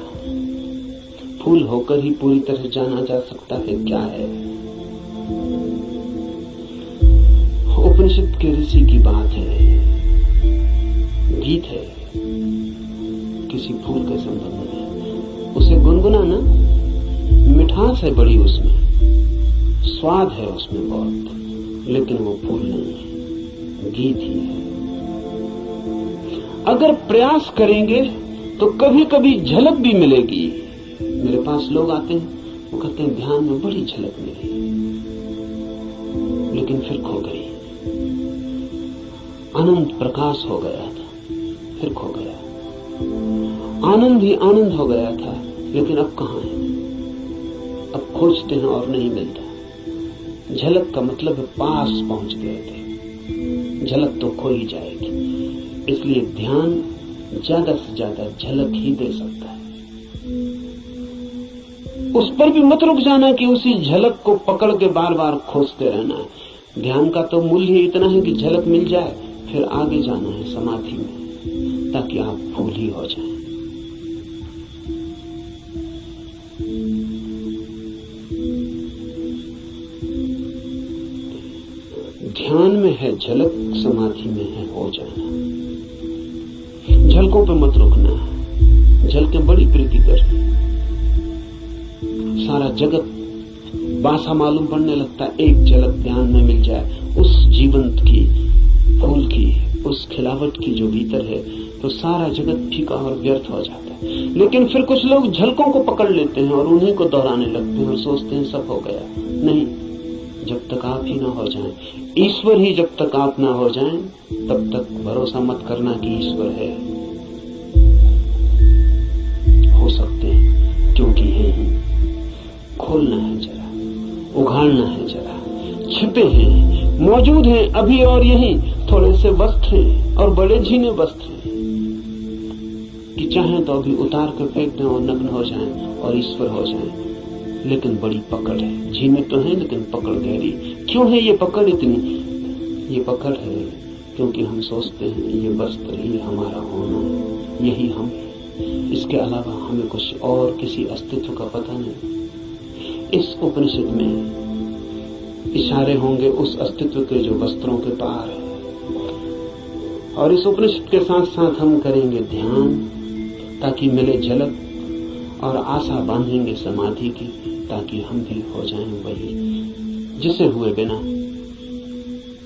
फूल होकर ही पूरी तरह जाना जा सकता है क्या है। उपनिषद के ऋषि की बात है, गीत है किसी फूल के संबंध में। उसे गुनगुनाना, मिठास है बड़ी उसमें, स्वाद है उसमें बहुत, लेकिन वो फूल नहीं है, गीत ही है। अगर प्रयास करेंगे तो कभी कभी झलक भी मिलेगी। मेरे पास लोग आते हैं, वो कहते हैं ध्यान में बड़ी झलक मिली, लेकिन फिर खो गई। आनंद प्रकाश हो गया था, फिर खो गया। आनंद ही आनंद हो गया था, लेकिन अब कहां है? अब खोजते हैं और नहीं मिलता। झलक का मतलब है पास पहुंच गए थे, झलक तो खो ही जाएगी। इसलिए ध्यान ज्यादा से ज्यादा झलक ही दे सकता है। उस पर भी मत रुक जाना कि उसी झलक को पकड़ के बार बार खोजते रहना है। ध्यान का तो मूल्य इतना है कि झलक मिल जाए, फिर आगे जाना है समाधि में, ताकि आप फूल ही हो जाएं। ध्यान में है झलक, समाधि में है हो जाना। झलकों पे मत रुकना। झलकें बड़ी प्रीतिकर, सारा जगत बासा मालूम पड़ने लगता। एक झलक ध्यान में मिल जाए उस जीवंत की, फूल की, उस खिलावट की जो भीतर है, तो सारा जगत फीका और व्यर्थ हो जाता है। लेकिन फिर कुछ लोग झलकों को पकड़ लेते हैं और उन्हीं को दोहराने लगते हैं और सोचते हैं सब हो गया। नहीं, जब तक आप ही ना हो जाएं, ईश्वर ही जब तक आप ना हो जाएं, तब तक भरोसा मत करना कि ईश्वर है। हो सकते हैं, क्योंकि है ही। खोलना है जरा, उघाड़ना है जरा। छिपे हैं, मौजूद हैं अभी और यहीं। थोड़े से वस्त्र हैं और बड़े झीने वस्त्र हैं कि चाहें तो अभी उतार कर फेंक दें और नग्न हो जाएं और ईश्वर हो जाएं। लेकिन बड़ी पकड़ है। झीने तो हैं, लेकिन पकड़ गहरी। क्यों है ये पकड़ इतनी? ये पकड़ है क्योंकि हम सोचते हैं ये वस्त्र ही हमारा होना, यही हम। इसके अलावा हमें कुछ और किसी अस्तित्व का पता नहीं। इस उपनिषद में इशारे होंगे उस अस्तित्व के जो वस्त्रों के पार है। और इस उपनिषद के साथ साथ हम करेंगे ध्यान, ताकि मिले झलक, और आशा बांधेंगे समाधि की, ताकि हम भी हो जाएं वही जिसे हुए बिना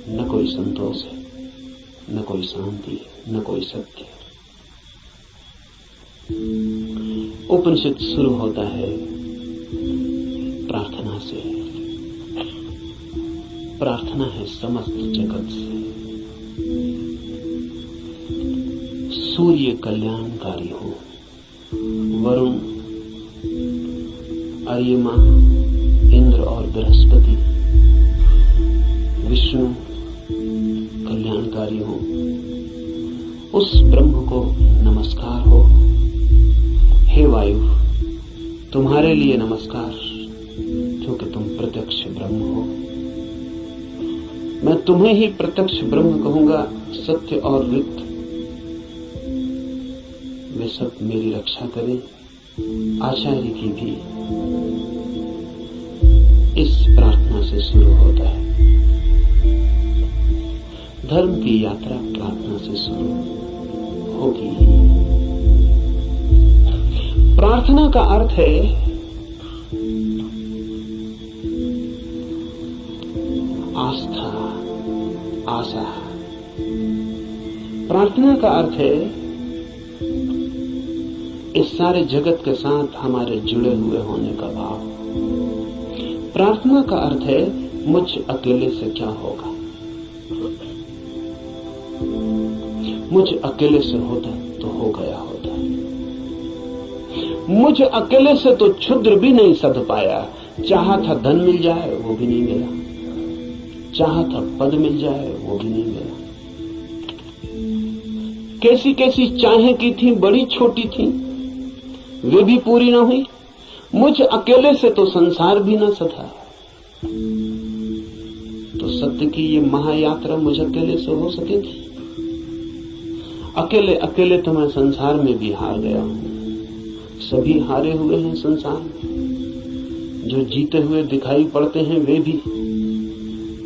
न कोई संतोष है, न कोई शांति है, न कोई सत्य है। उपनिषद शुरू होता है प्रार्थना से। प्रार्थना है समस्त जगत से। सूर्य कल्याणकारी हो, वरुण, अर्यमा, इंद्र और बृहस्पति, विष्णु कल्याणकारी हो। उस ब्रह्म को नमस्कार हो। हे वायु, तुम्हारे लिए नमस्कार, क्योंकि तुम प्रत्यक्ष ब्रह्म हो। मैं तुम्हें ही प्रत्यक्ष ब्रह्म कहूंगा। सत्य और रिक्त वे सब मेरी रक्षा करें। आचार्य की भी इस प्रार्थना से शुरू होता है। धर्म की यात्रा प्रार्थना से शुरू होगी। प्रार्थना का अर्थ है आस्था, आशा। प्रार्थना का अर्थ है इस सारे जगत के साथ हमारे जुड़े हुए होने का भाव। प्रार्थना का अर्थ है मुझ अकेले से क्या होगा। मुझ अकेले से होता तो हो गया होता। मुझ अकेले से तो क्षुद्र भी नहीं सध पाया। चाहा था धन मिल जाए, वो भी नहीं मिला। चाहा था पद मिल जाए, वो भी नहीं मिला। कैसी कैसी चाहें की थी, बड़ी छोटी थी, वे भी पूरी ना हुई। मुझ अकेले से तो संसार भी ना सधा। तो सत्य की ये महायात्रा मुझ अकेले से हो सकेगी? अकेले अकेले तो मैं संसार में भी हार गया हूं। सभी हारे हुए हैं संसार में। जो जीते हुए दिखाई पड़ते हैं वे भी,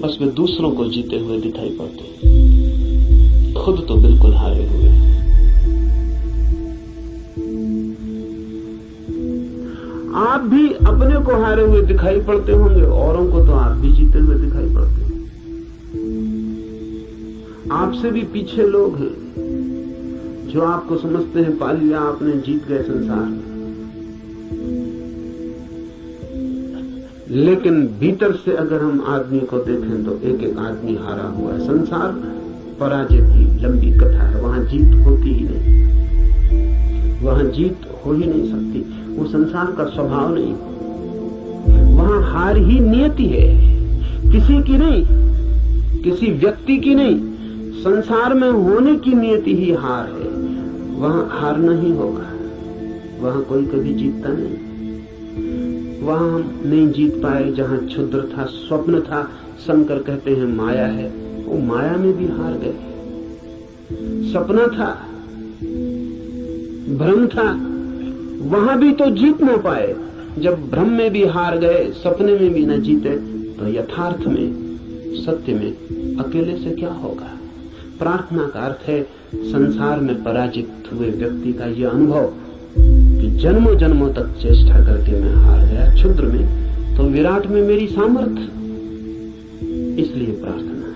बस वे दूसरों को जीते हुए दिखाई पड़ते हैं, खुद तो बिल्कुल हारे हुए हैं। आप भी अपने को हारे हुए दिखाई पड़ते होंगे, औरों को तो आप भी जीते हुए दिखाई पड़ते हैं। आपसे भी पीछे लोग हैं जो आपको समझते हैं पा लिया आपने, जीत गए संसार में, लेकिन भीतर से अगर हम आदमी को देखें तो एक एक आदमी हारा हुआ है। संसार पराजय की लंबी कथा है, वहां जीत होती ही नहीं, वहां जीत हो ही नहीं सकती, वो संसार का स्वभाव नहीं। वहां हार ही नियति है, किसी की नहीं, किसी व्यक्ति की नहीं, संसार में होने की नियति ही हार है। वहां हारना ही होगा, वहां कोई कभी जीतता नहीं। वहां हम नहीं जीत पाए जहां क्षुद्र था, स्वप्न था, शंकर कहते हैं माया है, वो माया में भी हार गए। सपना था, भ्रम था, वहां भी तो जीत ना पाए। जब भ्रम में भी हार गए, सपने में भी न जीते, तो यथार्थ में, सत्य में अकेले से क्या होगा। प्रार्थना का अर्थ है संसार में पराजित हुए व्यक्ति का यह अनुभव कि जन्मों जन्मों तक चेष्टा करके मैं हार गया, क्षुद्र में तो विराट में मेरी सामर्थ्य। इसलिए प्रार्थना,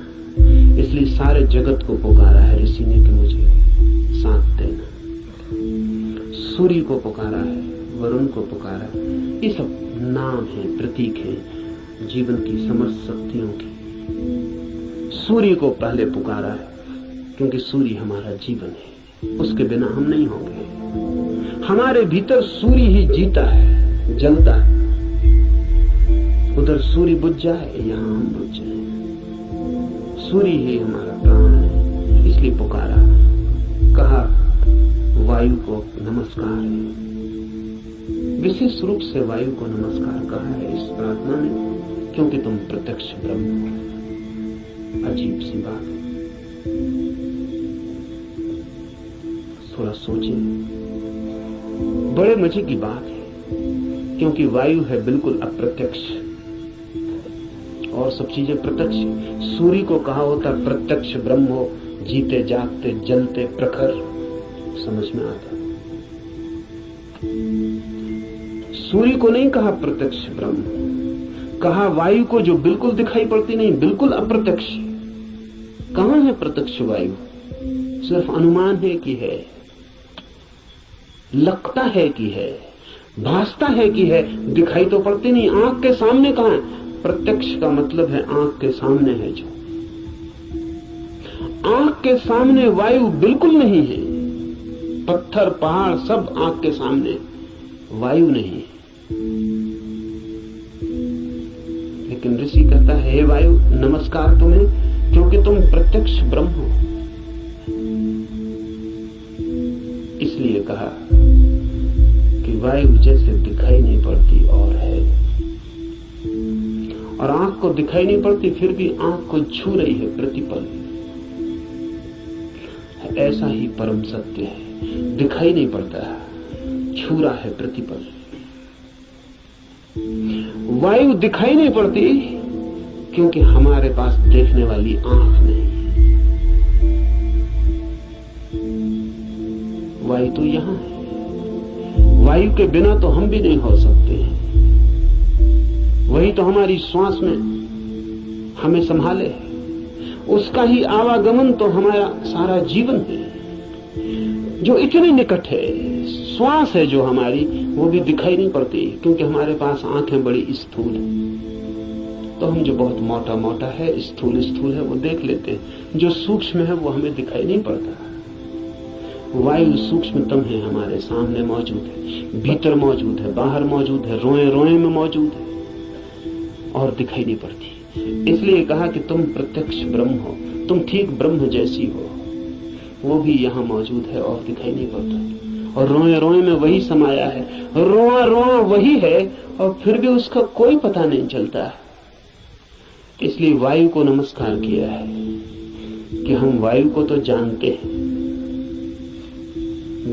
इसलिए सारे जगत को पुकारा है ऋषि ने कि मुझे साथ देना। सूर्य को पुकारा है, वरुण को पुकारा, ये सब नाम है, प्रतीक है जीवन की समस्त शक्तियों की। सूर्य को पहले पुकारा है क्योंकि सूर्य हमारा जीवन है, उसके बिना हम नहीं होंगे। हमारे भीतर सूर्य ही जीता है, जलता है। उधर सूर्य बुझ जाए, यहां हम बुझ जाए। सूर्य ही हमारा प्राण है, इसलिए पुकारा। कहा वायु को नमस्कार है, विशेष रूप से वायु को नमस्कार कहा है इस प्रार्थना में, क्योंकि तुम प्रत्यक्ष ब्रह्म हो। अजीब सी बात है, थोड़ा सोचें। बड़े मजे की बात है, क्योंकि वायु है बिल्कुल अप्रत्यक्ष और सब चीजें प्रत्यक्ष। सूर्य को कहा होता प्रत्यक्ष ब्रह्म हो, जीते जागते जलते प्रखर, समझ में आता। सूर्य को नहीं कहा प्रत्यक्ष ब्रह्म, कहा वायु को जो बिल्कुल दिखाई पड़ती नहीं, बिल्कुल अप्रत्यक्ष। कहां है प्रत्यक्ष वायु? सिर्फ अनुमान है कि है, लगता है कि है, भासता है कि है, दिखाई तो पड़ती नहीं। आंख के सामने कहां है? प्रत्यक्ष का मतलब है आंख के सामने है। जो आंख के सामने वायु बिल्कुल नहीं है, पत्थर पहाड़ सब आंख के सामने, वायु नहीं है। लेकिन ऋषि कहता है हे वायु नमस्कार तुम्हें, क्योंकि तुम प्रत्यक्ष ब्रह्म हो। इसलिए कहा कि वायु जैसे दिखाई नहीं पड़ती और है, और आंख को दिखाई नहीं पड़ती फिर भी आंख को छू रही है प्रतिपल। ऐसा ही परम सत्य है, दिखाई नहीं पड़ता, छू रहा है प्रतिपल। वायु दिखाई नहीं पड़ती क्योंकि हमारे पास देखने वाली आंख नहीं। वायु तो यहां है, वायु के बिना तो हम भी नहीं हो सकते। वही तो हमारी श्वास में हमें संभाले, उसका ही आवागमन तो हमारा सारा जीवन है, जो इतने निकट है। श्वास है जो हमारी, वो भी दिखाई नहीं पड़ती क्योंकि हमारे पास आंखें बड़ी स्थूल है। तो हम जो बहुत मोटा मोटा है, स्थूल स्थूल है, वो देख लेते हैं। जो सूक्ष्म है वो हमें दिखाई नहीं पड़ता। वायु सूक्ष्मतम है, हमारे सामने मौजूद है, भीतर मौजूद है, बाहर मौजूद है, रोए रोए में मौजूद है और दिखाई नहीं पड़ती। इसलिए कहा कि तुम प्रत्यक्ष ब्रह्म हो, तुम ठीक ब्रह्म जैसी हो। वो भी यहाँ मौजूद है और दिखाई नहीं पड़ता, और रोए रोए में वही समाया है, रोआ रोआ वही है, और फिर भी उसका कोई पता नहीं चलता। इसलिए वायु को नमस्कार किया है कि हम वायु को तो जानते हैं,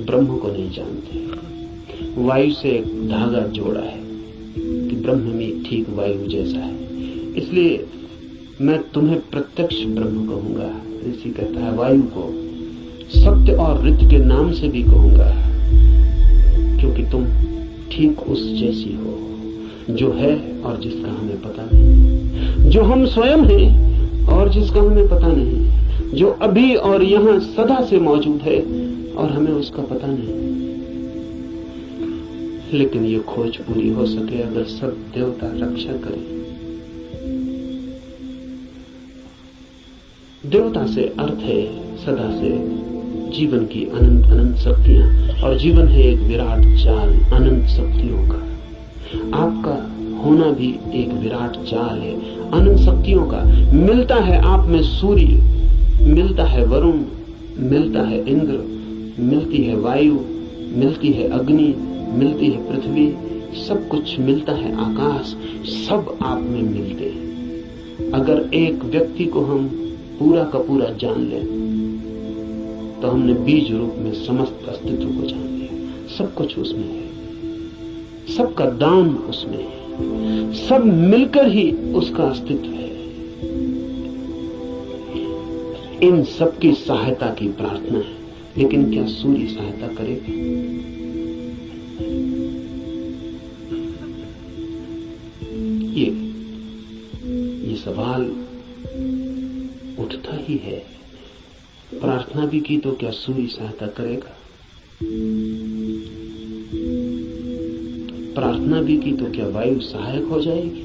ब्रह्म को नहीं जानते। वायु से एक धागा जोड़ा है कि ब्रह्म में ठीक वायु जैसा है। इसलिए मैं तुम्हें प्रत्यक्ष ब्रह्म कहूंगा। ऋषि कहता है वायु को सत्य और ऋत के नाम से भी कहूंगा, क्योंकि तुम ठीक उस जैसी हो जो है और जिसका हमें पता नहीं, जो हम स्वयं हैं और जिसका हमें पता नहीं, जो अभी और यहां सदा से मौजूद है और हमें उसका पता नहीं। लेकिन ये खोज पूरी हो सके अगर सब देवता रक्षा करें। देवता से अर्थ है सदा से जीवन की अनंत अनंत शक्तियां, और जीवन है एक विराट जाल अनंत शक्तियों का। आपका होना भी एक विराट जाल है अनंत शक्तियों का। मिलता है आप में सूर्य, मिलता है वरुण, मिलता है इंद्र, मिलती है वायु, मिलती है अग्नि, मिलती है पृथ्वी, सब कुछ मिलता है आकाश, सब आप में मिलते हैं। अगर एक व्यक्ति को हम पूरा का पूरा जान लें तो हमने बीज रूप में समस्त अस्तित्व को जान लिया। सब कुछ उसमें है, सबका दान उसमें है, सब मिलकर ही उसका अस्तित्व है। इन सब की सहायता की प्रार्थना है, लेकिन क्या सूर्य सहायता करेगा? ये सवाल उठता ही है। प्रार्थना भी की तो क्या सूर्य सहायता करेगा? प्रार्थना भी की तो क्या वायु सहायक हो जाएगी?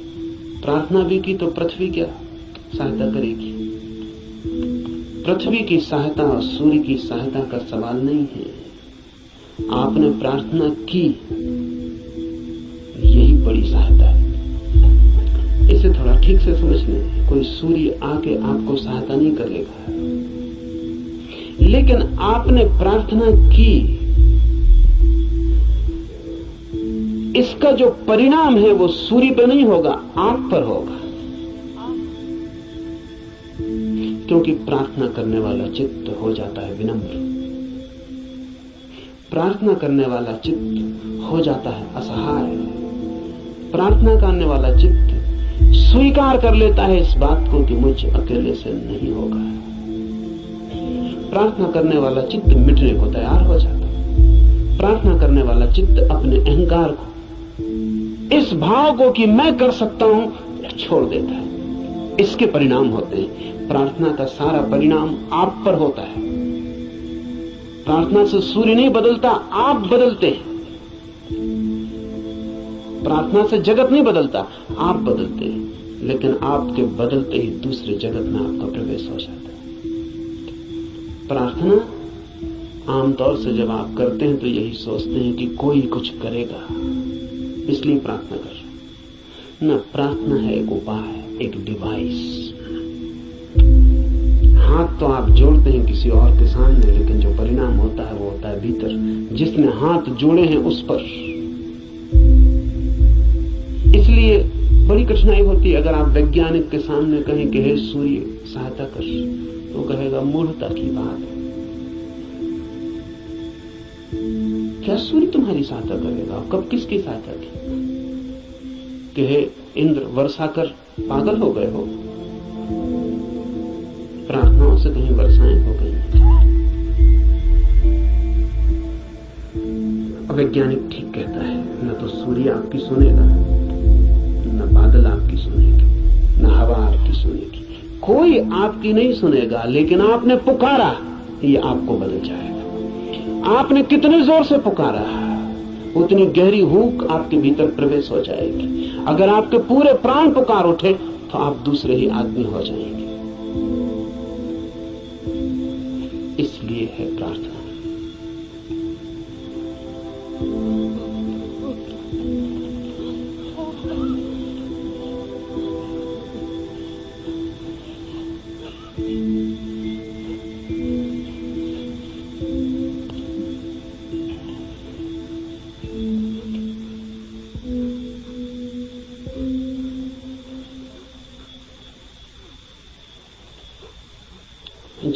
प्रार्थना भी की तो पृथ्वी क्या सहायता करेगी? पृथ्वी की सहायता और सूर्य की सहायता का सवाल नहीं है। आपने प्रार्थना की, यही बड़ी सहायता है। इसे थोड़ा ठीक से समझ लें। कोई सूर्य आके आपको सहायता नहीं करेगा, लेकिन आपने प्रार्थना की, इसका जो परिणाम है वो सूर्य पर नहीं होगा, आप पर होगा। क्योंकि प्रार्थना करने वाला चित्त हो जाता है विनम्र, प्रार्थना करने वाला चित्त हो जाता है असहाय, प्रार्थना करने वाला चित्त स्वीकार कर लेता है इस बात को कि मुझ अकेले से नहीं होगा। प्रार्थना करने वाला चित्त मिटने को तैयार हो जाता है। प्रार्थना करने वाला चित्त अपने अहंकार को, इस भाव को कि मैं कर सकता हूं, छोड़ देता है। इसके परिणाम होते हैं। प्रार्थना का सारा परिणाम आप पर होता है। प्रार्थना से सूर्य नहीं बदलता, आप बदलते हैं। प्रार्थना से जगत नहीं बदलता, आप बदलते हैं। लेकिन आपके बदलते ही दूसरे जगत में आपका प्रवेश हो जाता है। प्रार्थना आमतौर से जब आप करते हैं तो यही सोचते हैं कि कोई कुछ करेगा, इसलिए प्रार्थना कर रहे। न, प्रार्थना है एक उपाय, एक डिवाइस। हाथ तो आप जोड़ते हैं किसी और के सामने, लेकिन जो परिणाम होता है वो होता है भीतर, जिसने हाथ जोड़े हैं उस पर। इसलिए बड़ी कठिनाई होती है अगर आप वैज्ञानिक के सामने कहें कि हे सूर्य सहायता कर, तो कहेगा मूढ़ता की बात है। क्या सूर्य तुम्हारी सहायता करेगा? कब किसकी सहायता की? कि हे इंद्र वर्षा कर, पागल हो गए हो? प्रार्थनाओं से कहीं वर्षाएं हो गई। वैज्ञानिक ठीक कहता है, न तो सूर्य आपकी सुनेगा, न बादल आपकी सुनेगी, न हवा आपकी सुनेगी, कोई आपकी नहीं सुनेगा। लेकिन आपने पुकारा, ये आपको बदल जाएगा। आपने कितने जोर से पुकारा, उतनी गहरी हूक आपके भीतर प्रवेश हो जाएगी। अगर आपके पूरे प्राण पुकार उठे तो आप दूसरे ही आदमी हो जाएंगे। इसलिए है प्रार्थना।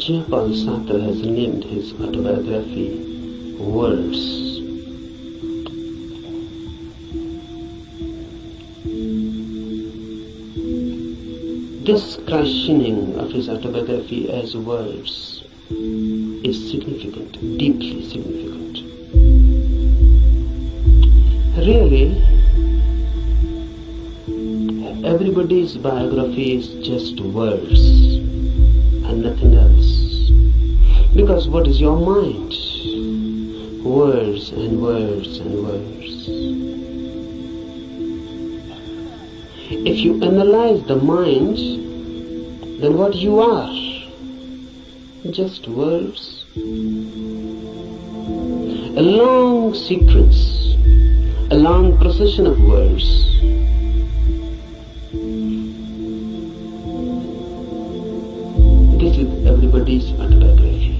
Jean-Paul Sartre has named his autobiography Words. This christening of his autobiography as words is significant, deeply significant. Really, everybody's biography is just words and nothing else. Because what is your mind? Words and words and words. If you analyze the mind, then what you are? Just words. A long sequence, a long procession of words. This is everybody's autobiography.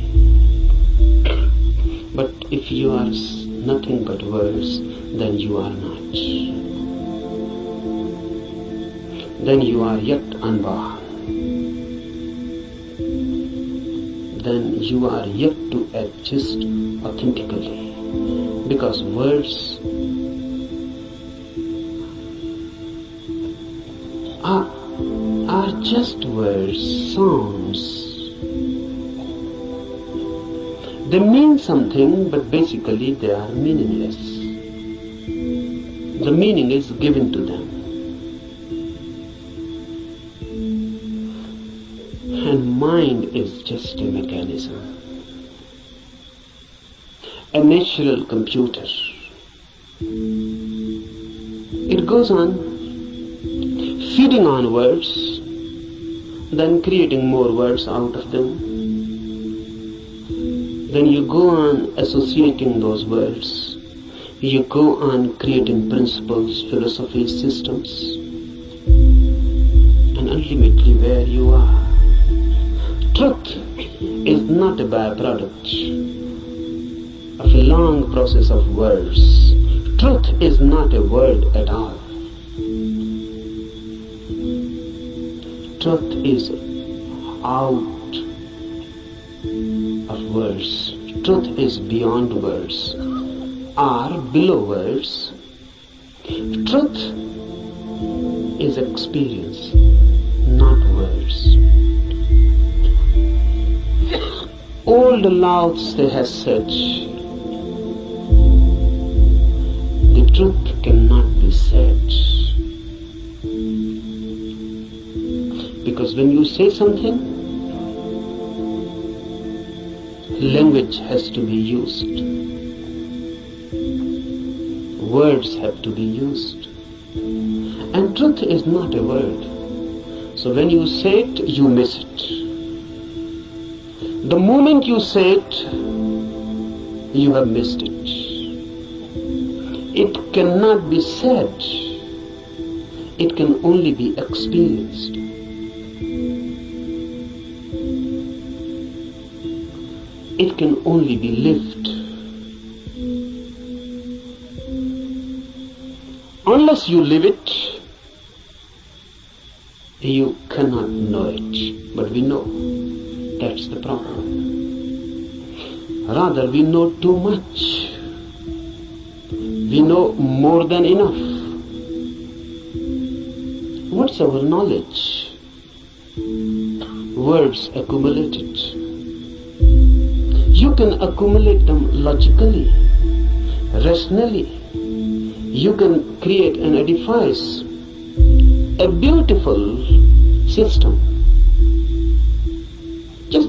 But if you are nothing but words, then you are not. Then you are yet unborn. Then you are yet to exist authentically. Because words are just words, sounds. They mean something, but basically they are meaningless. The meaning is given to them. And mind is just a mechanism, a natural computer. It goes on feeding on words, then creating more words out of them. Then you go on associating those words. You go on creating principles, philosophies, systems, and ultimately where you are. Truth is not a byproduct of a long process of words. Truth is not a word at all. Truth is out of words. Truth is beyond words or below words. Truth is experience, not words. All the Lao-Tse has said, the truth cannot be said. Because when you say something, language has to be used. Words have to be used. And truth is not a word. So when you say it, you miss it. The moment you say it, you have missed it. It cannot be said. It can only be experienced. It can only be lived. Unless you live it, you cannot know it. But we know. That's the problem. Rather, we know too much. We know more than enough. What's our knowledge? Words accumulated. You can accumulate them logically, rationally. You can create and edifice a beautiful system. Just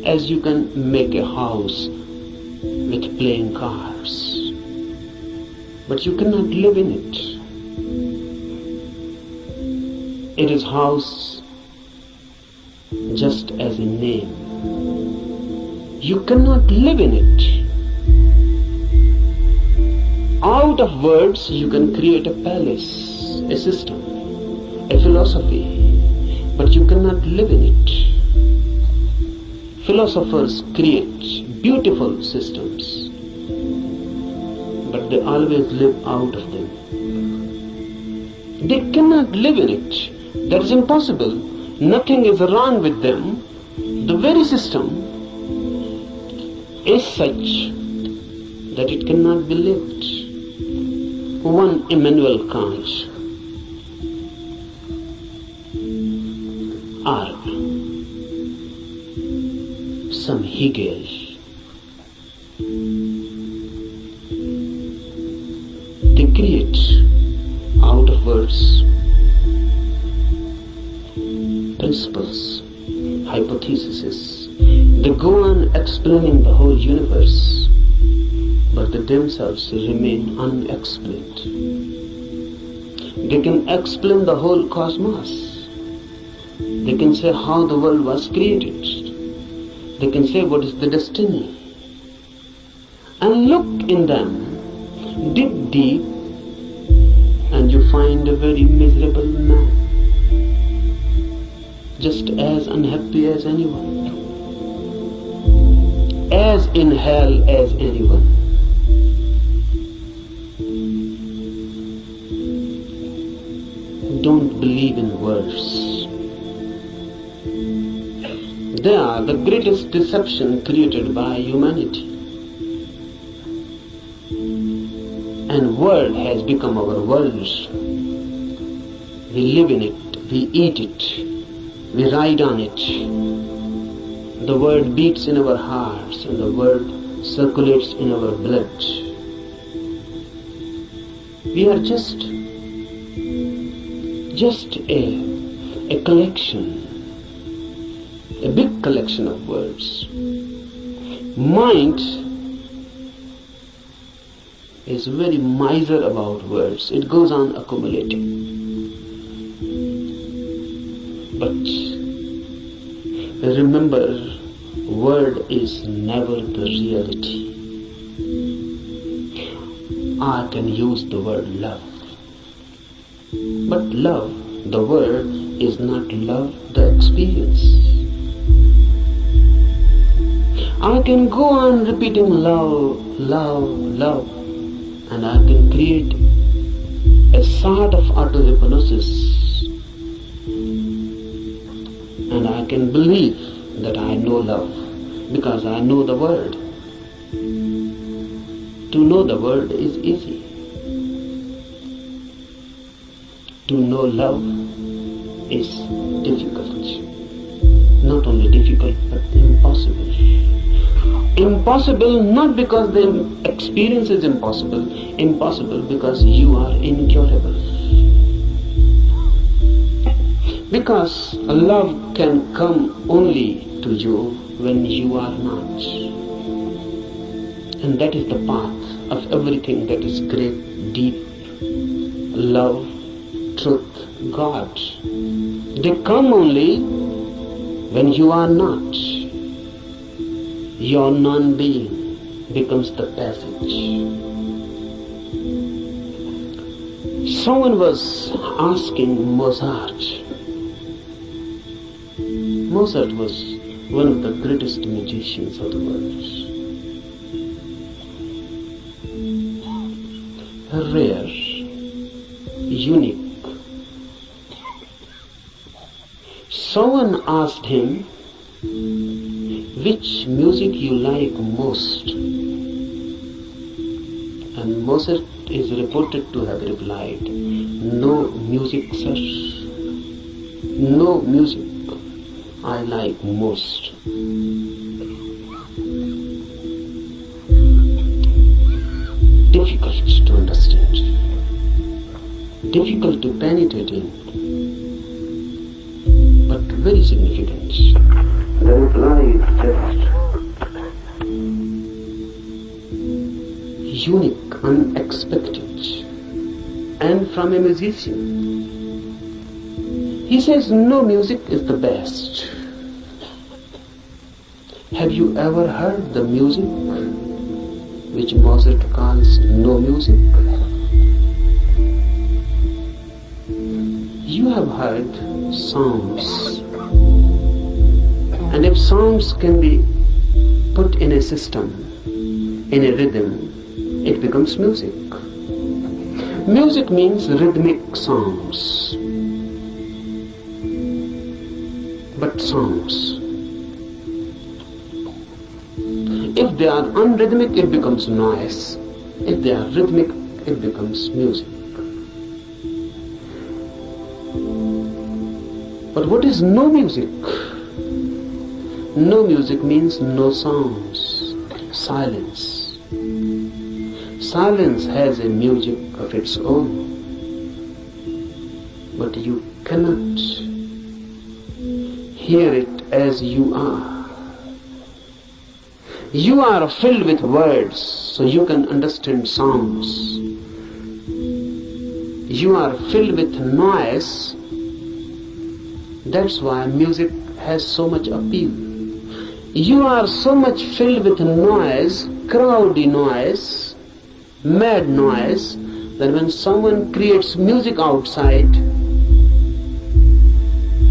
as you can make a house with playing cards. But you cannot live in it. It is house just as a name. You cannot live in it. Out of words you can create a palace, a system, a philosophy, but you cannot live in it. Philosophers create beautiful systems, but they always live out of them. They cannot live in it. That is impossible. Nothing is wrong with them. The very system is such that it cannot be lived. One Immanuel Kant are some Hegel. They create out of words principles, hypotheses. They go on explaining the whole universe, but they themselves remain unexplained. They can explain the whole cosmos. They can say how the world was created. They can say what is the destiny. And look in them, dig deep, and you find a very miserable man, just as unhappy as anyone, as in hell as anyone. Don't believe in words. They are the greatest deception created by humanity. And word has become our world. We live in it, we eat it, we ride on it. The word beats in our hearts and the word circulates in our blood. We are just a collection, a big collection of words. Mind is very miser about words. It goes on accumulating. But remember, word is never the reality. I can use the word love. But love, the word, is not love, the experience. I can go on repeating love, love, love, and I can create a sort of auto-hypnosis, and I can believe that I know love because I know the word. To know the word is easy. To know love is difficult. Not only difficult, but impossible. Impossible not because the experience is impossible. Impossible because you are incurable. Because love can come only to you when you are not. And that is the path of everything that is great, deep. Love, truth, God. They come only when you are not. Your non-being becomes the passage. Someone was asking Mozart. Mozart was one of the greatest musicians of the world. Rare, unique. Someone asked him, which music you like most? And Mozart is reported to have replied, no music, sir. No music I like most. Difficult to understand, difficult to penetrate in, but very significant. The reply is just unique, unexpected, and from a musician. He says no music is the best. Have you ever heard the music which Mozart calls no music? You have heard sounds, and if sounds can be put in a system, in a rhythm, it becomes music. Music means rhythmic sounds, but sounds. If they are unrhythmic, it becomes noise. If they are rhythmic, it becomes music. But what is no music? No music means no sounds, silence. Silence has a music of its own, but you cannot hear it as you are. You are filled with words, so you can understand sounds. You are filled with noise, that's why music has so much appeal. You are so much filled with noise, crowdy noise, mad noise, that when someone creates music outside,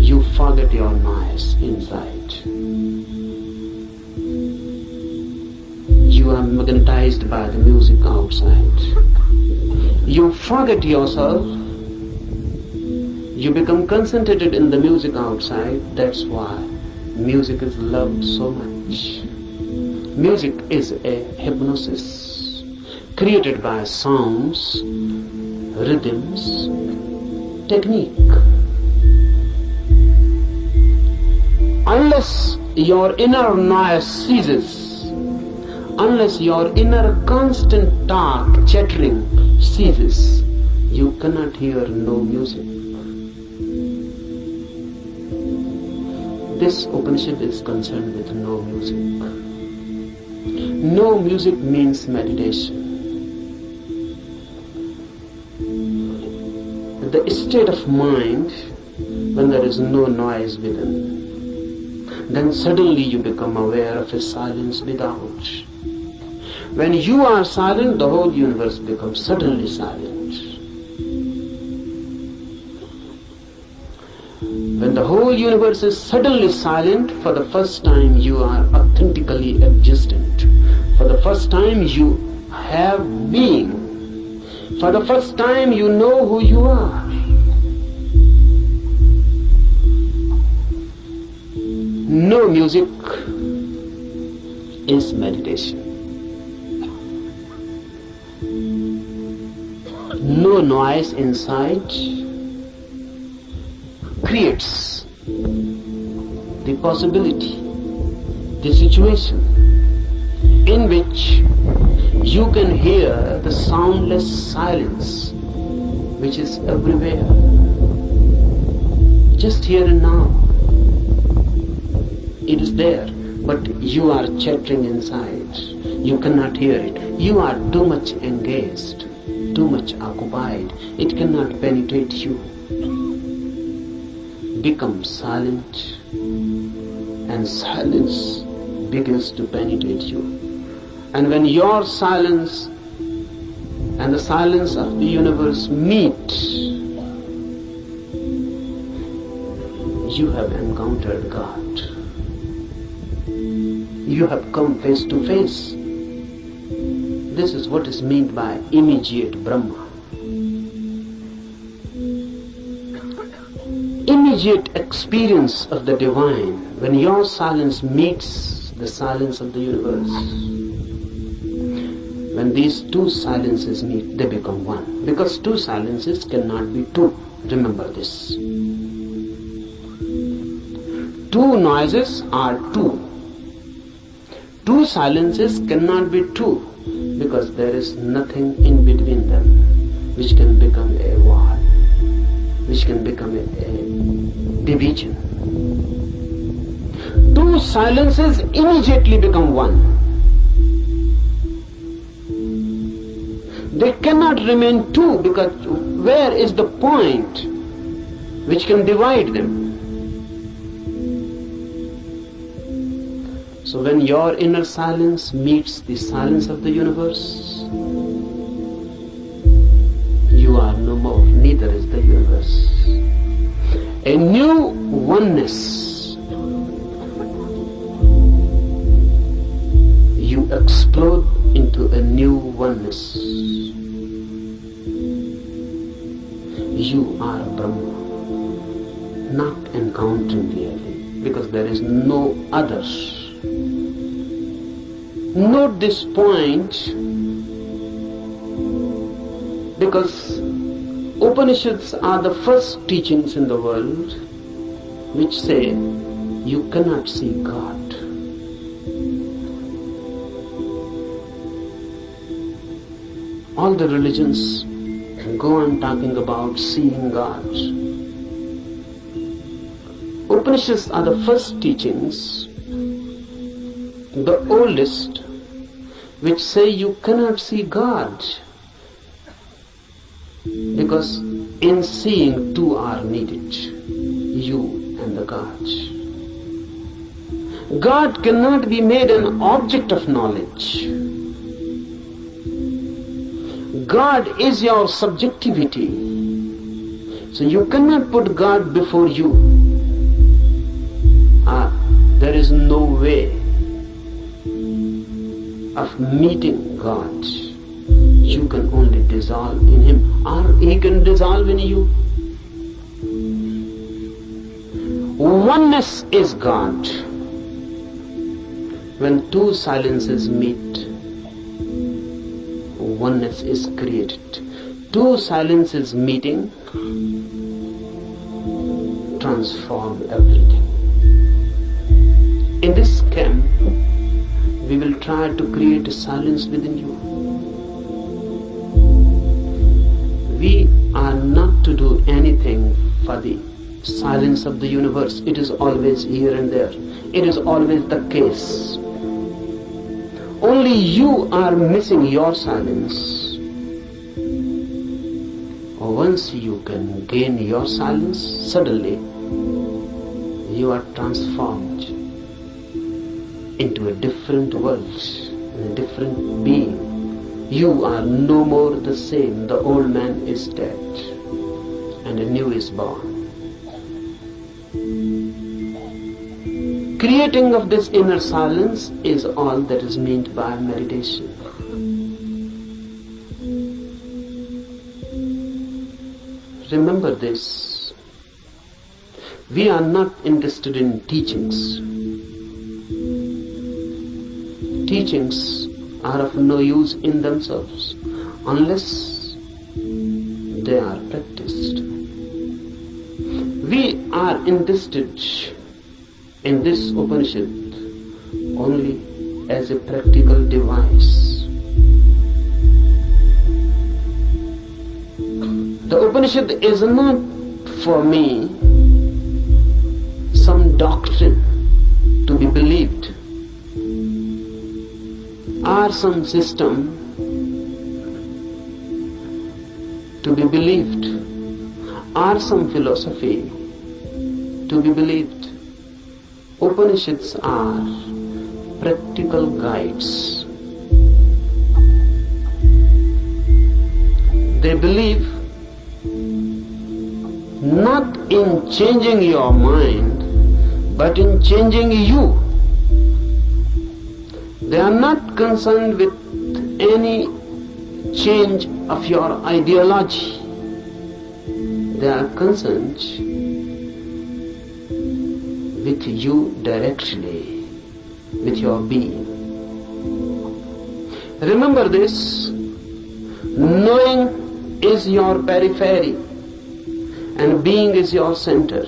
you forget your noise inside. You are magnetized by the music outside. You forget yourself. You become concentrated in the music outside. That's why music is loved so much. Music is a hypnosis created by sounds, rhythms, technique. Unless your inner noise ceases, unless your inner constant talk, chattering ceases, you cannot hear no music. This Upanishad is concerned with no music. No music means meditation. The state of mind when there is no noise within, then suddenly you become aware of a silence without. When you are silent, the whole universe becomes suddenly silent. When the whole universe is suddenly silent, for the first time you are authentically existent. For the first time you have being. For the first time you know who you are. No music is meditation. No noise inside creates the possibility, the situation in which you can hear the soundless silence which is everywhere, just here and now. It is there, but you are chattering inside. You cannot hear it. You are too much engaged, too much occupied. It cannot penetrate you. Become silent, and silence begins to penetrate you. And when your silence and the silence of the universe meet, you have encountered God. You have come face to face. This is what is meant by immediate Brahma. Immediate experience of the divine, when your silence meets the silence of the universe. When these two silences meet, they become one. Because two silences cannot be two. Remember this. Two noises are two. Two silences cannot be two, because there is nothing in between them which can become a wall, which can become a division. Two silences immediately become one. They cannot remain two, because where is the point which can divide them? So when your inner silence meets the silence of the universe, you are no more, neither is the universe. A new oneness. You explode into a new oneness. You are Brahma, not encountering really, because there is no other. Note this point, because Upanishads are the first teachings in the world, which say you cannot see God. All the religions go on talking about seeing God. Upanishads are the first teachings, the oldest, which say you cannot see God, because in seeing two are needed, you and the God. God cannot be made an object of knowledge. God is your subjectivity. So you cannot put God before you. There is no way of meeting God. You can only dissolve in Him, or He can dissolve in you. Oneness is God. When two silences meet, oneness is created. Two silences meeting transform everything. In this camp, we will try to create a silence within you. We are not to do anything for the silence of the universe. It is always here and there. It is always the case. Only you are missing your silence. Once you can gain your silence, suddenly you are transformed into a different world, a different being. You are no more the same. The old man is dead and a new is born. Creating of this inner silence is all that is meant by meditation. Remember this. We are not interested in teachings. Teachings are of no use in themselves unless they are practiced. We are interested in this Upanishad only as a practical device. The Upanishad is not for me some doctrine to be believed, or some system to be believed, or some philosophy to be believed. Upanishads are practical guides. They believe not in changing your mind, but in changing you. They are not concerned with any change of your ideology. They are concerned with you directly, with your being. Remember this, knowing is your periphery and being is your center.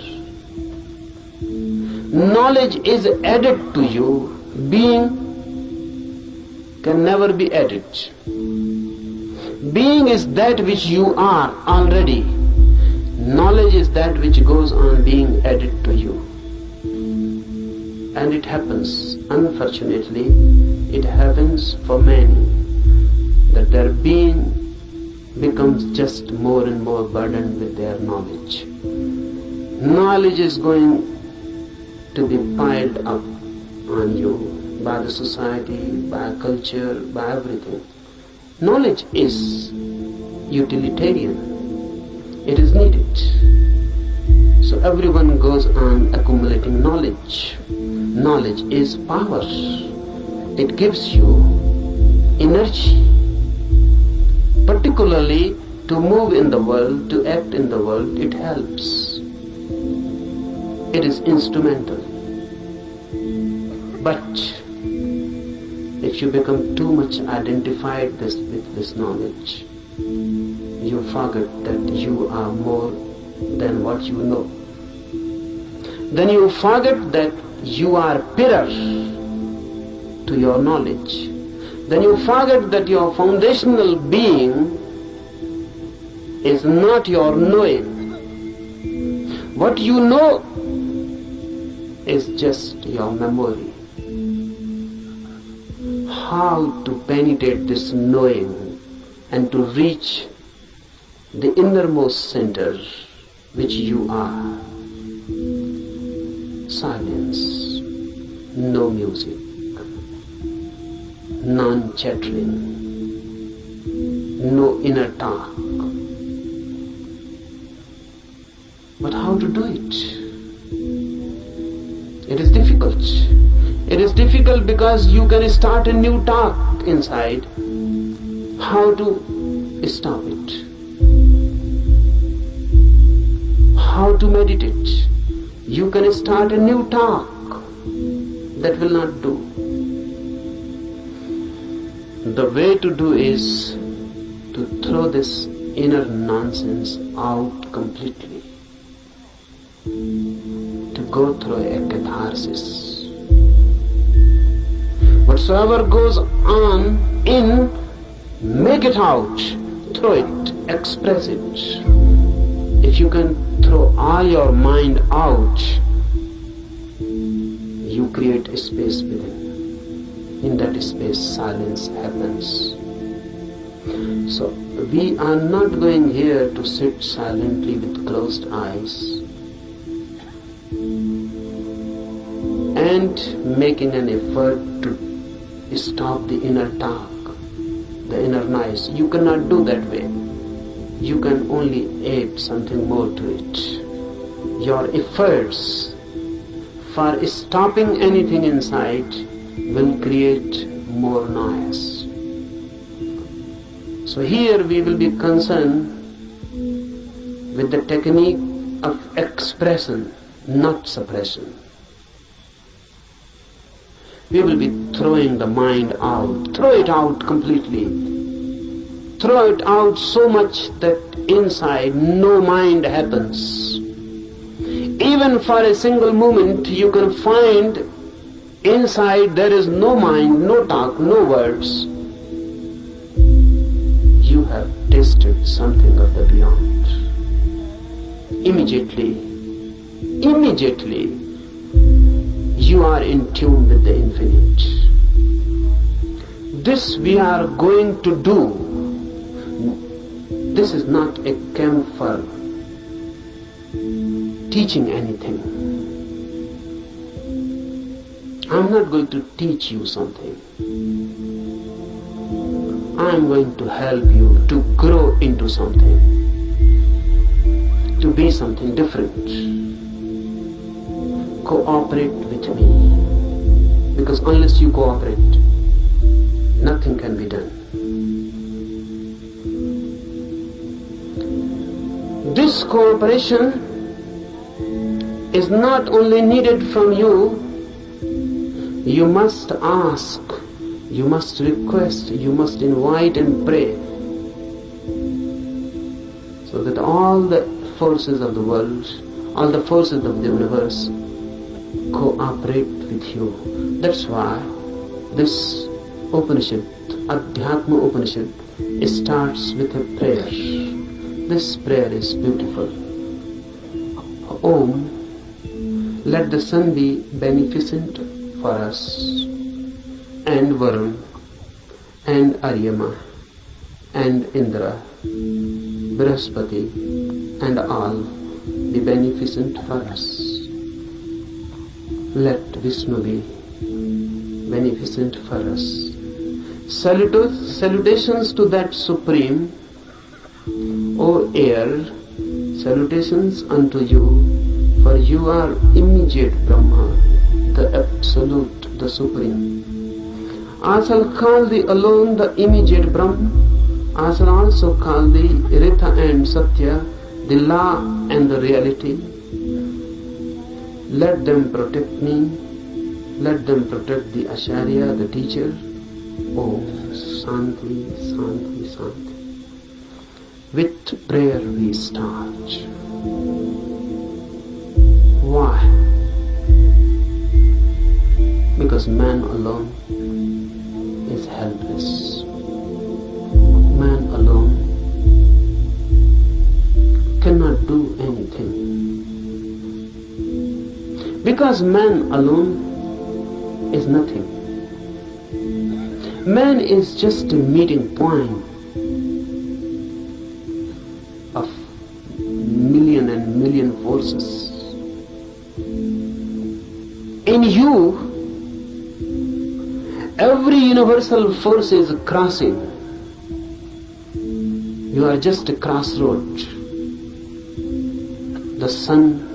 Knowledge is added to you, being can never be added. Being is that which you are already. Knowledge is that which goes on being added to you. And it happens, unfortunately, it happens for many, that their being becomes just more and more burdened with their knowledge. Knowledge is going to be piled up on you by the society, by culture, by everything. Knowledge is utilitarian. It is needed. So everyone goes on accumulating knowledge. Knowledge is power. It gives you energy, particularly to move in the world, to act in the world. It helps. It is instrumental. But if you become too much identified with this knowledge, you forget that you are more than what you know. then you forget that you are mirror to your knowledge. Then you forget that your foundational being is not your knowing. What you know is just your memory. How to penetrate this knowing and to reach the innermost center which you are. Silence, no music, non-chattering, no inner talk. But how to do it? It is difficult. It is difficult because you can start a new talk inside. How to stop it? How to meditate? You can start a new talk that will not do. The way to do is to throw this inner nonsense out completely, to go through a catharsis. Whatsoever goes on in, make it out, throw it, express it. If you can throw all your mind out, you create a space within. In that space, silence happens. So, we are not going here to sit silently with closed eyes and making an effort to stop the inner talk, the inner noise. You cannot do that way. You can only add something more to it. Your efforts for stopping anything inside will create more noise. So here we will be concerned with the technique of expression, not suppression. We will be throwing the mind out. Throw it out completely. Throw it out so much that inside no mind happens. Even for a single moment you can find inside there is no mind, no talk, no words. You have tasted something of the beyond. Immediately, you are in tune with the infinite. This we are going to do. This is not a camp for teaching anything. I'm not going to teach you something. I'm going to help you to grow into something, to be something different. Cooperate with me, because unless you cooperate, nothing can be done. This cooperation is not only needed from you, you must ask, you must request, you must invite and pray, so that all the forces of the world, all the forces of the universe cooperate with you. That's why this Upanishad, Adhyatma Upanishad, starts with a prayer. This prayer is beautiful. Om, let the sun be beneficent for us, and Varun, and Aryama, and Indra, Brihaspati, and all be beneficent for us. Let Vishnu be beneficent for us. Salutations to that Supreme, O air, salutations unto you, for you are immediate Brahma, the Absolute, the Supreme. I shall call thee alone the immediate Brahma. I shall also call thee Ritha and Satya, the law and the reality. Let them protect me. Let them protect the Acharya, the teacher. Om Shanti, Shanti, Shanti. With prayer we start. Why? because man alone is helpless. Man alone cannot do anything. Because man alone is nothing. Man is just a meeting point of million and million forces. In you, every universal force is crossing. You are just a crossroad. The sun,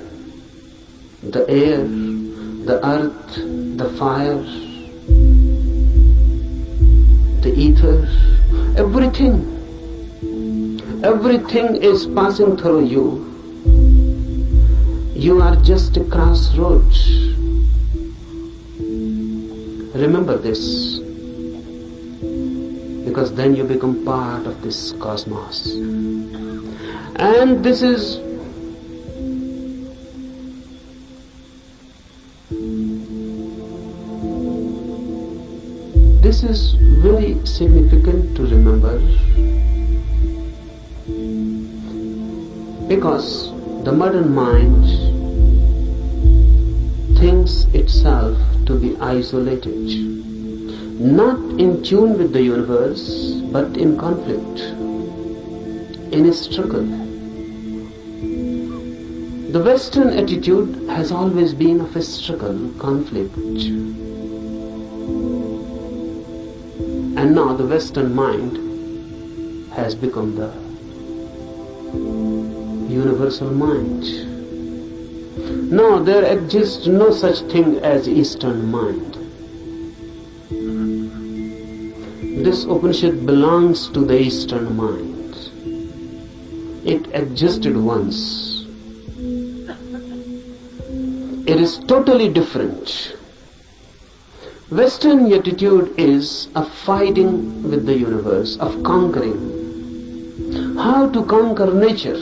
the air, the earth, the fire, the ether, everything is passing through you. You are just a crossroad. Remember this, because then you become part of this cosmos. And this is very significant to remember, because the modern mind thinks itself to be isolated, not in tune with the universe, but in conflict, in a struggle. The Western attitude has always been of a struggle, conflict. And now the Western mind has become the universal mind. No, there exists no such thing as Eastern mind. This Upanishad belongs to the Eastern mind. It existed once. It is totally different. Western attitude is of fighting with the universe, of conquering. How to conquer nature?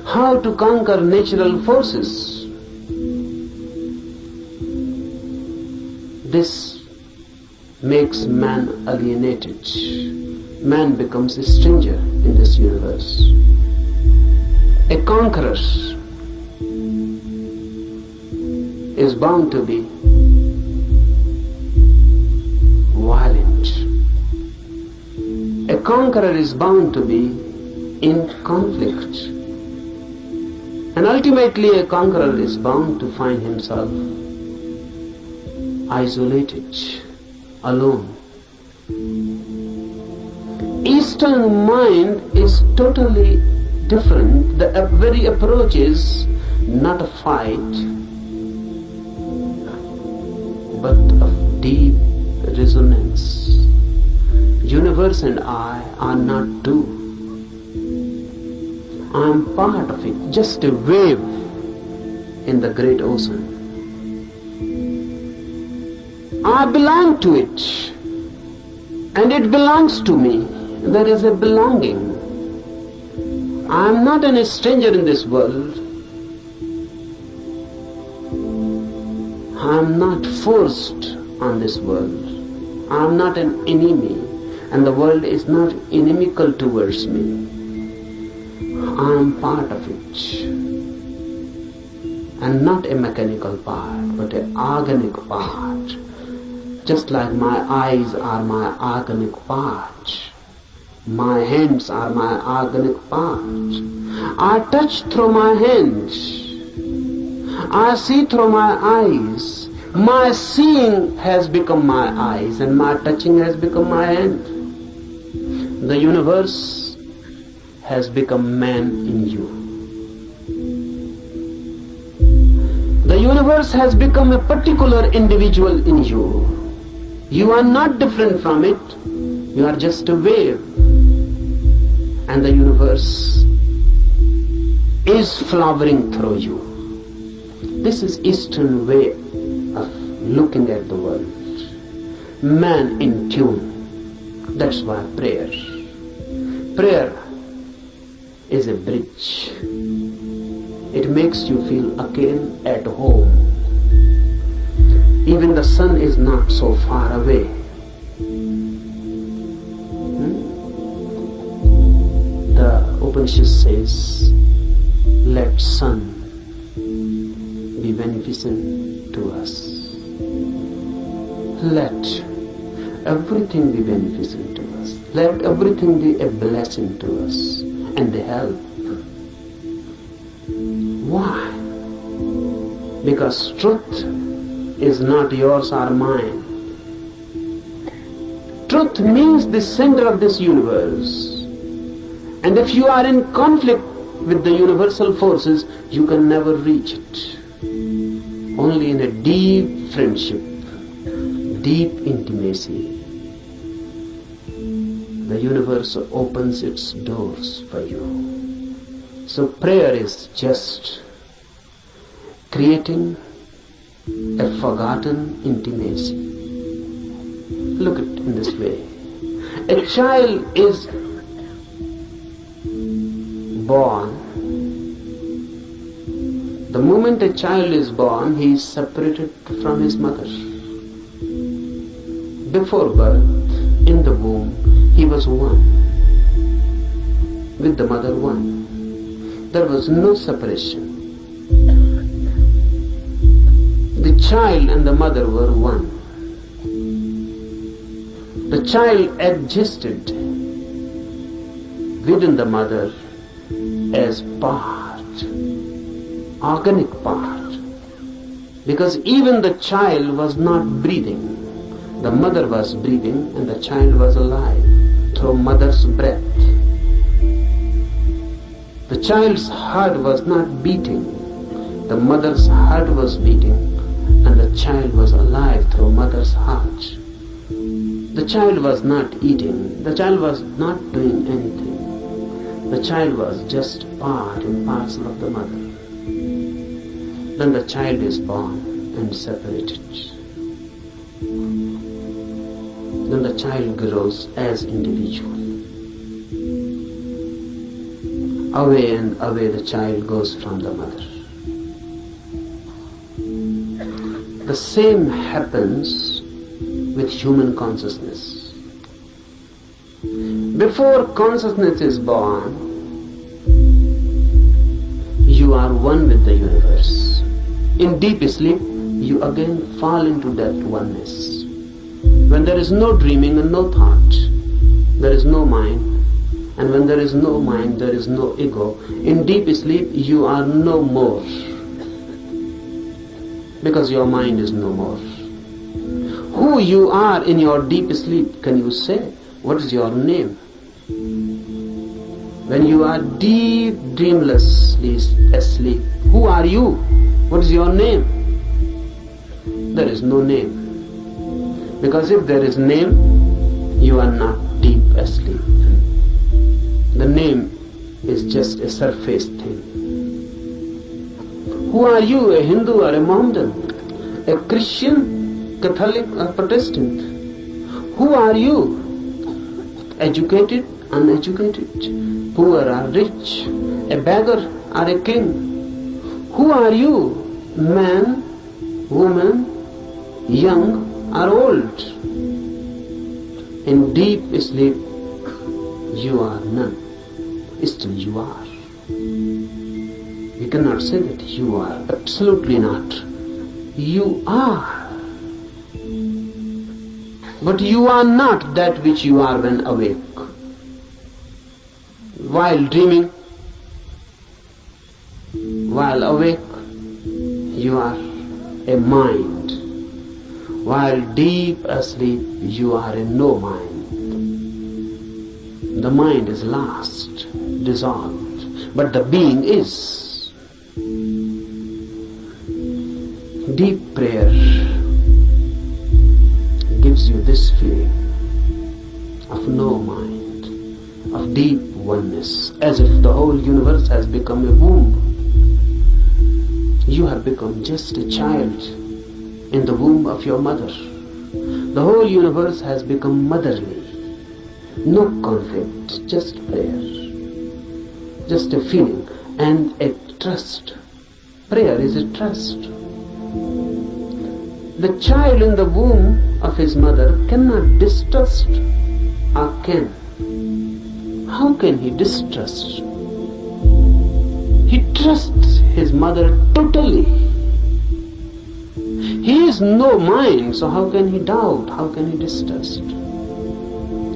How to conquer natural forces? This makes man alienated. Man becomes a stranger in this universe. A conqueror is bound to be violent. A conqueror is bound to be in conflict. And ultimately a conqueror is bound to find himself isolated, alone. Eastern mind is totally different. The very approach is not a fight, but of deep resonance. Universe and I are not two. I am part of it, just a wave in the great ocean. I belong to it, and it belongs to me. There is a belonging. I am not a stranger in this world. I am not forced on this world. I am not an enemy, and the world is not inimical towards me. I am part of it, and not a mechanical part, but an organic part. Just like my eyes are my organic part, my hands are my organic part. I touch through my hands, I see through my eyes. My seeing has become my eyes, and my touching has become my hand. The universe has become man in you. The universe has become a particular individual in you. You are not different from it. You are just a wave. And the universe is flowering through you. This is Eastern way of looking at the world. Man in tune. That's why prayer is a bridge. It makes you feel again at home. Even the sun is not so far away. The Upanishad says, let sun be beneficent to us. Let everything be beneficent to us. Let everything be a blessing to us and a help. Why? Because truth is not yours or mine. Truth means the center of this universe. And if you are in conflict with the universal forces, you can never reach it. Only in a deep friendship, deep intimacy, the universe opens its doors for you. So prayer is just creating a forgotten intimacy. Look at it in this way. A child is born. The moment a child is born, he is separated from his mother. Before birth, in the womb, he was one. With the mother one. There was no separation. The child and the mother were one. The child existed within the mother as part, organic part. Because even the child was not breathing. The mother was breathing and the child was alive through mother's breath. The child's heart was not beating. The mother's heart was beating and the child was alive through mother's heart. The child was not eating. The child was not doing anything. The child was just part and parcel of the mother. Then the child is born and separated. Then the child grows as individual. Away and away the child goes from the mother. The same happens with human consciousness. Before consciousness is born, you are one with the universe. In deep sleep, you again fall into that oneness. When there is no dreaming and no thought, there is no mind. And when there is no mind, there is no ego. In deep sleep, you are no more. Because your mind is no more. Who you are in your deep sleep, can you say? What is your name? When you are deep, dreamlessly asleep, who are you? What is your name? There is no name. Because if there is name, you are not deep asleep. The name is just a surface thing. Who are you, a Hindu or a Mohammedan? A Christian, Catholic or Protestant? Who are you? Educated, uneducated, poor or rich, a beggar or a king? Who are you? Man, woman, young or old? In deep sleep, you are none. Still you are. You cannot say that you are. Absolutely not. You are. But you are not that which you are when awake. While dreaming, while awake, you are a mind. While deep asleep, you are a no mind. The mind is lost, dissolved, but the being is. Deep prayer gives you this feeling of no mind, of deep oneness, as if the whole universe has become a womb. You have become just a child in the womb of your mother. The whole universe has become motherly. No conflict, just prayer. Just a feeling and a trust. Prayer is a trust. The child in the womb of his mother cannot distrust, or can. How can he distrust? He trusts his mother totally. He is no mind, so how can he doubt? How can he distrust?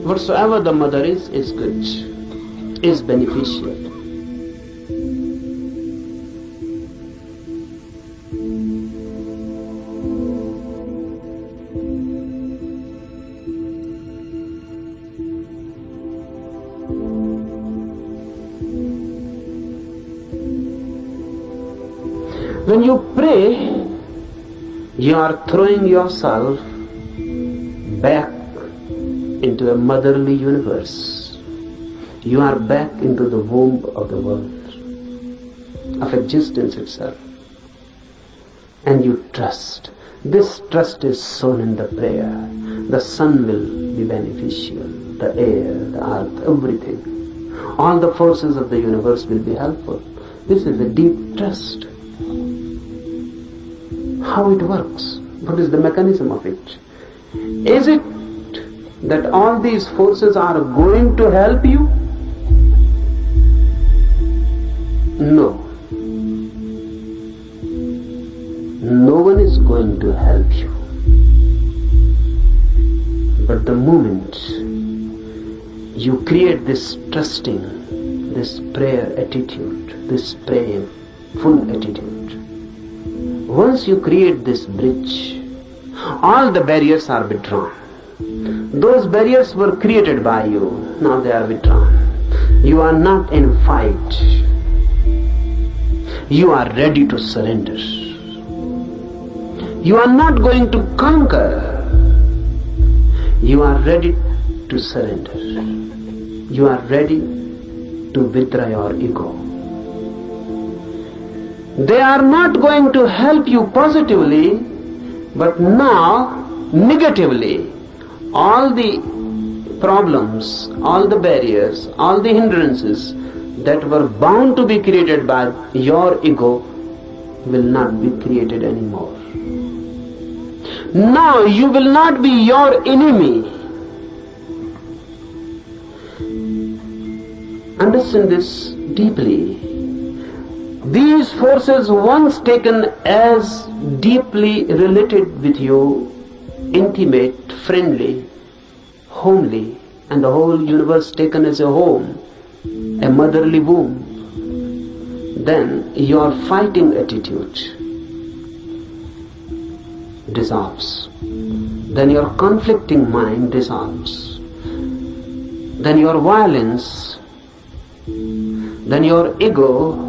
Whatsoever the mother is good, is beneficial. When you pray, you are throwing yourself back into a motherly universe. You are back into the womb of the world, of existence itself. And you trust. This trust is sown in the prayer. The sun will be beneficial, the air, the earth, everything. All the forces of the universe will be helpful. This is a deep trust. How it works? What is the mechanism of it? Is it that all these forces are going to help you? No. No one is going to help you. But the moment you create this trusting, this prayer attitude, this prayerful attitude, once you create this bridge, all the barriers are withdrawn. Those barriers were created by you, now they are withdrawn. You are not in fight. You are ready to surrender. You are not going to conquer. You are ready to surrender. You are ready to withdraw your ego. They are not going to help you positively, but now negatively. All the problems, all the barriers, all the hindrances that were bound to be created by your ego will not be created anymore. Now you will not be your enemy. Understand this deeply. These forces, once taken as deeply related with you, intimate, friendly, homely, and the whole universe taken as a home, a motherly womb, then your fighting attitude dissolves. Then your conflicting mind dissolves. Then your violence, then your ego,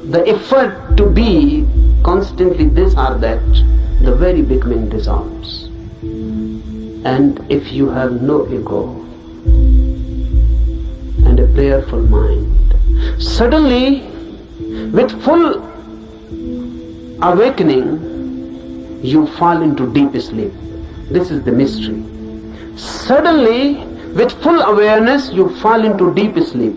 the effort to be constantly this or that, the very beginning dissolves. And if you have no ego and a prayerful mind, suddenly with full awakening you fall into deep sleep. This is the mystery. Suddenly with full awareness you fall into deep sleep.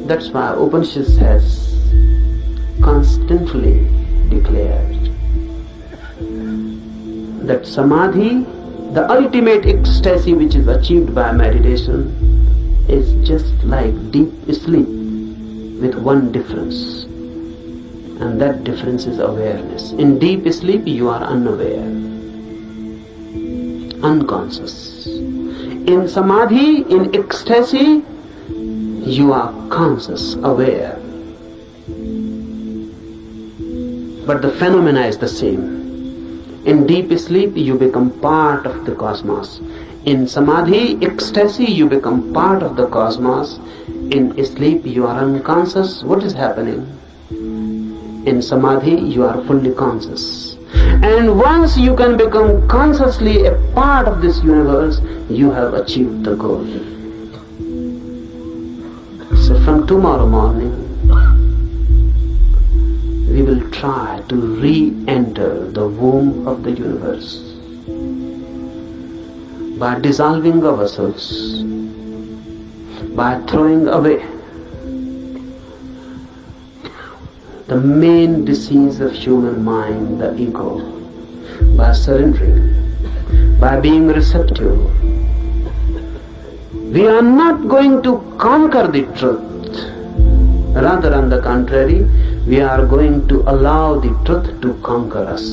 That's why Upanishad has constantly declared that samadhi, the ultimate ecstasy which is achieved by meditation, is just like deep sleep with one difference, and that difference is awareness. In deep sleep you are unaware, unconscious. In samadhi, in ecstasy, you are conscious, aware. But the phenomena is the same. In deep sleep you become part of the cosmos. In samadhi, ecstasy, you become part of the cosmos. In sleep you are unconscious. What is happening? In samadhi you are fully conscious. And once you can become consciously a part of this universe, you have achieved the goal. So from tomorrow morning, we will try to re-enter the womb of the universe by dissolving ourselves, by throwing away the main disease of human mind, the ego, by surrendering, by being receptive. We are not going to conquer the truth. Rather, on the contrary, we are going to allow the truth to conquer us.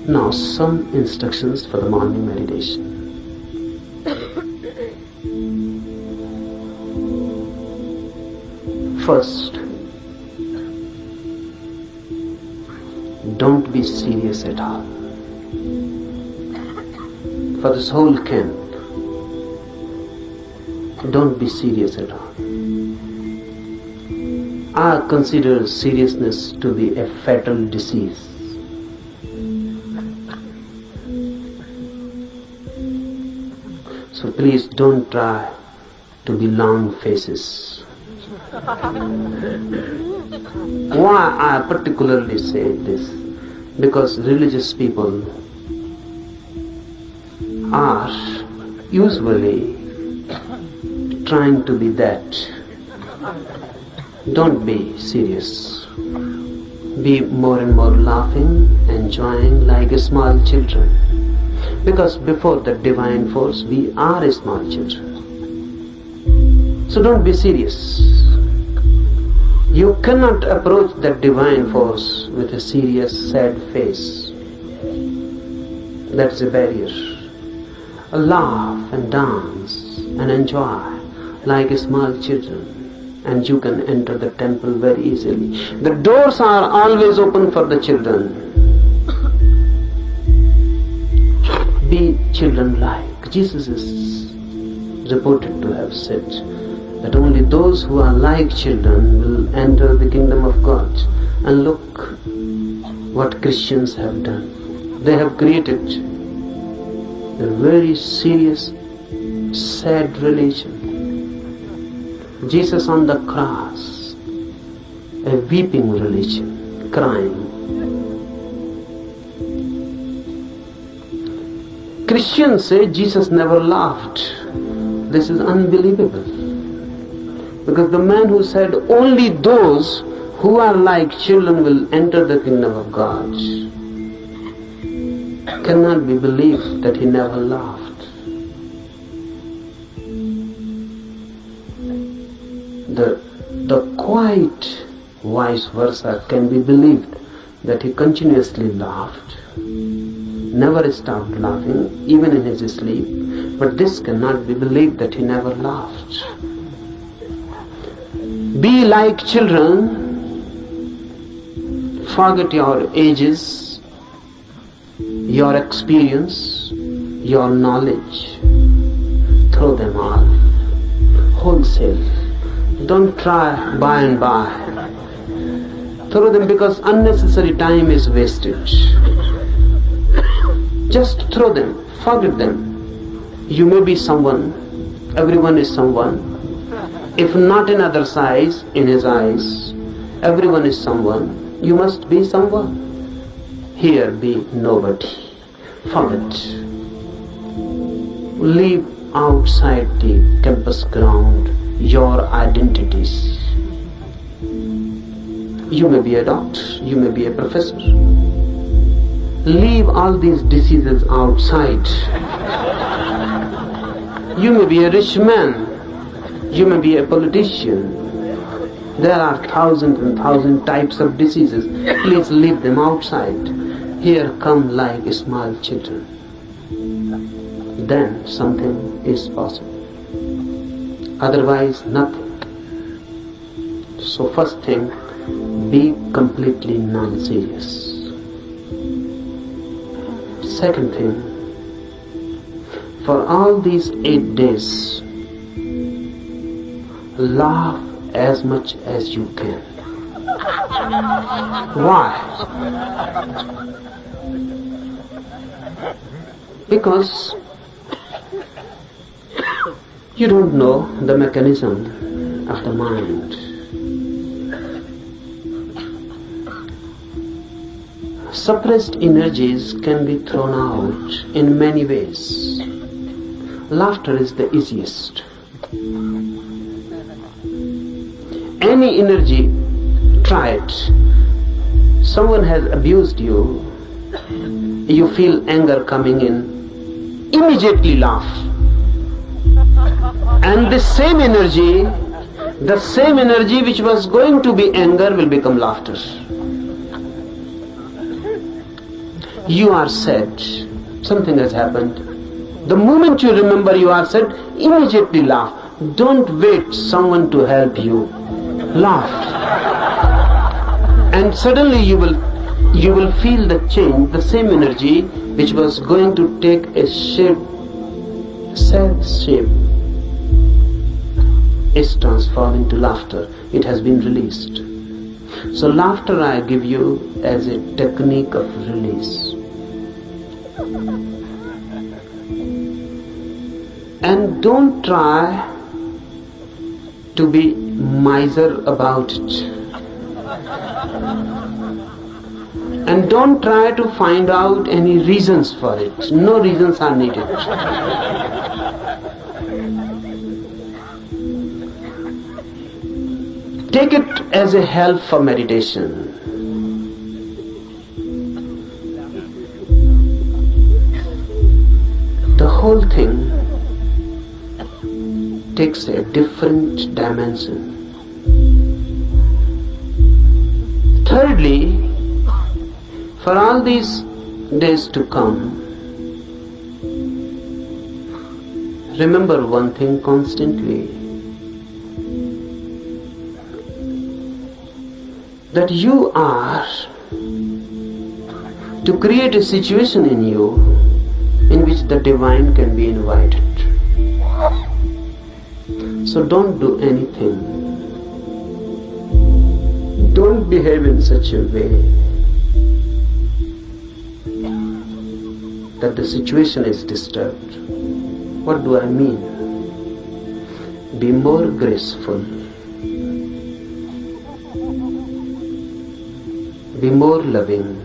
Now, some instructions for the morning meditation. First, don't be serious at all. For this whole camp, don't be serious at all. I consider seriousness to be a fatal disease. So please don't try to be long faces. Why I particularly say this? Because religious people are usually trying to be that. Don't be serious. Be more and more laughing, enjoying like small children. Because before the divine force, we are small children. So don't be serious. You cannot approach that divine force with a serious, sad face. That's a barrier. Laugh and dance and enjoy like small children, and you can enter the temple very easily. The doors are always open for the children. Be children-like. Jesus is reported to have said that only those who are like children will enter the kingdom of God. And look what Christians have done. They have created a very serious, sad religion. Jesus on the cross, a weeping religion, crying. Christians say Jesus never laughed. This is unbelievable. Because the man who said only those who are like children will enter the kingdom of God cannot be believed that he never laughed. The quite vice versa can be believed, that he continuously laughed, never stopped laughing, even in his sleep. But this cannot be believed that he never laughed. Be like children. Forget your ages, your experience, your knowledge. Throw them all, wholesale. Don't try by and by. Throw them, because unnecessary time is wasted. Just throw them, forget them. You may be someone, everyone is someone. If not in other eyes, in his eyes, everyone is someone. You must be someone. Here be nobody. Forget. Leave outside the campus ground your identities. You may be a doctor, you may be a professor. Leave all these diseases outside. You may be a rich man, you may be a politician. There are thousands and thousands types of diseases. Please leave them outside. Here come like small children. Then something is possible. Otherwise, nothing. So first thing, be completely non-serious. Second thing, for all these 8 days, laugh as much as you can. Why? Because you don't know the mechanism of the mind. Suppressed energies can be thrown out in many ways. Laughter is the easiest. Any energy, try it. Someone has abused you, you feel anger coming in, immediately laugh. And the same energy which was going to be anger will become laughter. You are sad, something has happened. The moment you remember you are sad, immediately laugh. Don't wait someone to help you. Laugh. And suddenly you will feel the change, the same energy which was going to take a shape, sad shape, is transformed into laughter. It has been released. So laughter I give you as a technique of release. And don't try to be miser about it. And don't try to find out any reasons for it. No reasons are needed. Take it as a help for meditation. The whole thing takes a different dimension. Thirdly, for all these days to come, remember one thing constantly, that you are to create a situation in you in which the divine can be invited. So don't do anything. Don't behave in such a way that the situation is disturbed. What do I mean? Be more graceful. Be more loving.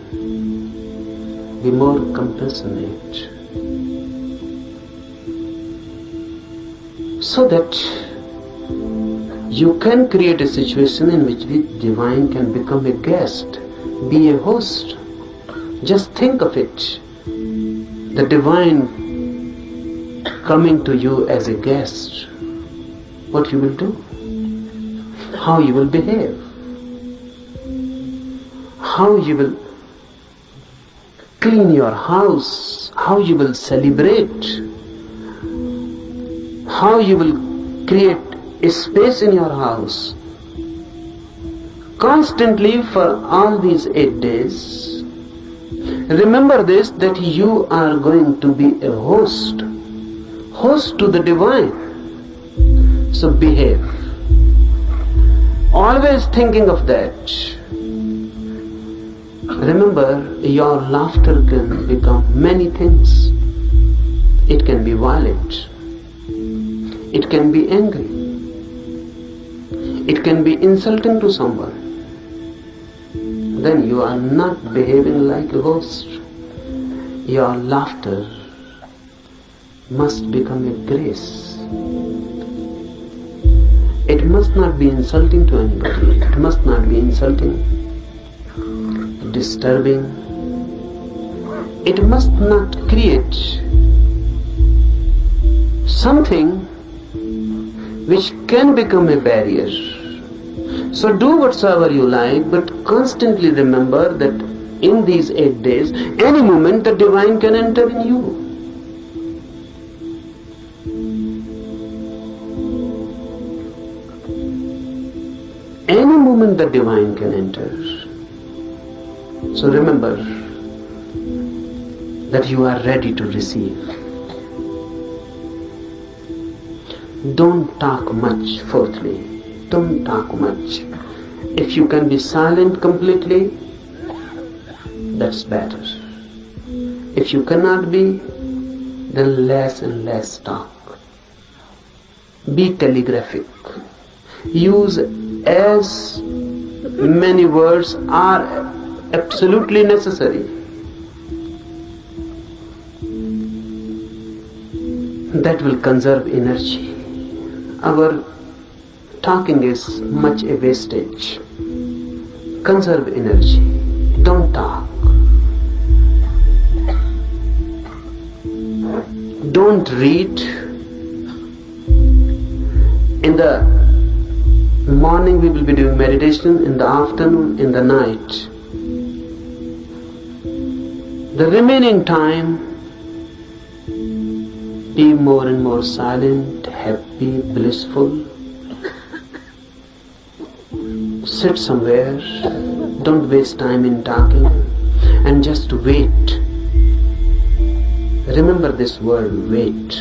Be more compassionate. So that you can create a situation in which the divine can become a guest, be a host. Just think of it. The divine coming to you as a guest. What you will do? How you will behave? How you will clean your house? How you will celebrate? How you will create a space in your house. Constantly for all these 8 days, remember this, that you are going to be a host to the divine. So behave. Always thinking of that. Remember, your laughter can become many things. It can be violent. It can be angry. It can be insulting to someone. Then you are not behaving like a host. Your laughter must become a grace. It must not be insulting to anybody. It must not be insulting, disturbing. It must not create something which can become a barrier. So do whatsoever you like, but constantly remember that in these 8 days, any moment the divine can enter in you. Any moment the divine can enter. So remember that you are ready to receive. Don't talk much, fourthly. Don't talk much. If you can be silent completely, that's better. If you cannot be, then less and less talk. Be telegraphic. Use as many words are absolutely necessary. That will conserve energy. Our talking is much a wastage. Conserve energy. Don't talk. Don't read. In the morning we will be doing meditation, in the afternoon, in the night. The remaining time, be more and more silent, happy, blissful. Sit somewhere, don't waste time in talking, and just wait. Remember this word, wait.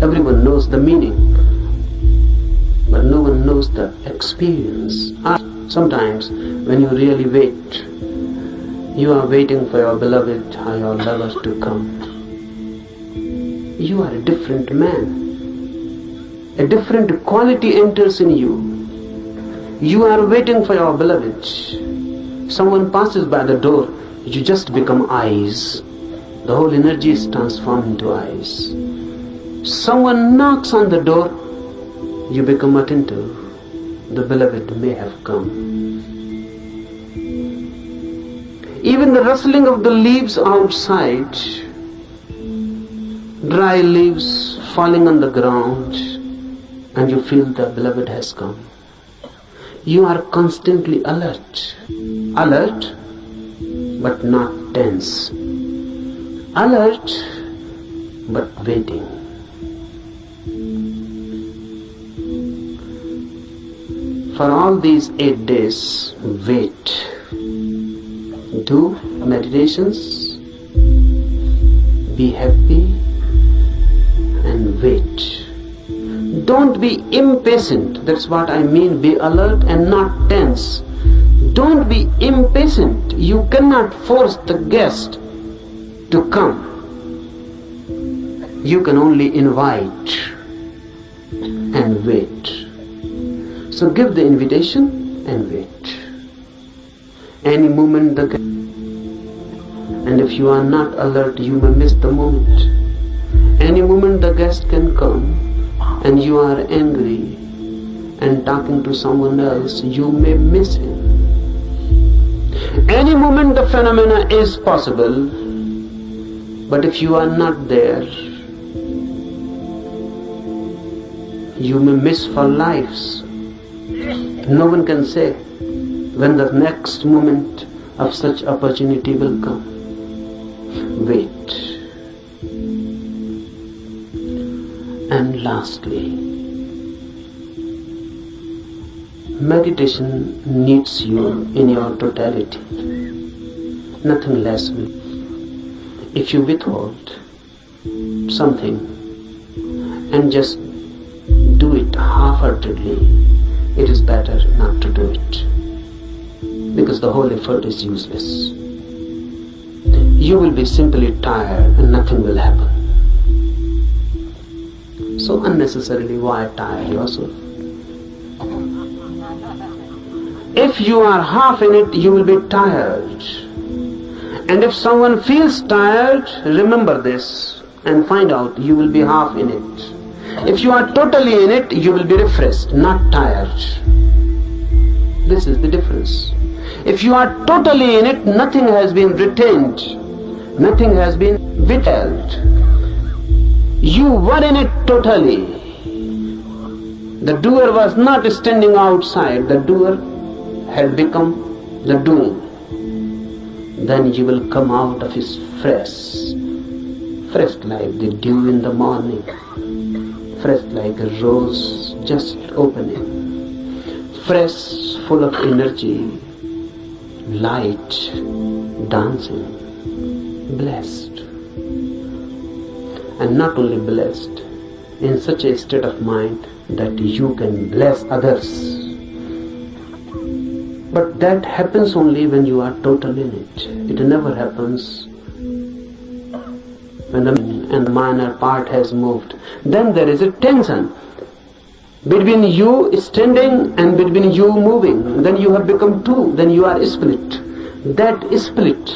Everyone knows the meaning, but no one knows the experience. Sometimes when you really wait, you are waiting for your beloved or your lover to come. You are a different man. A different quality enters in you. You are waiting for your beloved. Someone passes by the door, you just become eyes. The whole energy is transformed into eyes. Someone knocks on the door, you become attentive. The beloved may have come. Even the rustling of the leaves outside, dry leaves falling on the ground, and you feel the beloved has come. You are constantly alert. Alert, but not tense. Alert, but waiting. For all these 8 days, wait. Do meditations, be happy, and wait. Don't be impatient. That's what I mean. Be alert and not tense. Don't be impatient. You cannot force the guest to come. You can only invite and wait. So give the invitation and wait. Any moment the guest, and if you are not alert, you may miss the moment. Any moment the guest can come, and you are angry and talking to someone else, you may miss him. Any moment the phenomena is possible, but if you are not there, you may miss for lives. No one can say when the next moment of such opportunity will come. Wait. And lastly, meditation needs you in your totality, nothing less will. If you withhold something and just do it half-heartedly, it is better not to do it, because the whole effort is useless. You will be simply tired and nothing will happen. So unnecessarily, why tire yourself? If you are half in it, you will be tired. And if someone feels tired, remember this and find out you will be half in it. If you are totally in it, you will be refreshed, not tired. This is the difference. If you are totally in it, nothing has been retained, nothing has been withheld. You were in it totally. The doer was not standing outside, the doer had become the doing. Then you will come out of his fresh like the dew in the morning, fresh like a rose just opening, fresh, full of energy, light, dancing, blessed. And not only blessed, in such a state of mind that you can bless others. But that happens only when you are total in it. It never happens when the minor part has moved. Then there is a tension between you standing and between you moving. Then you have become two. Then you are split. That split,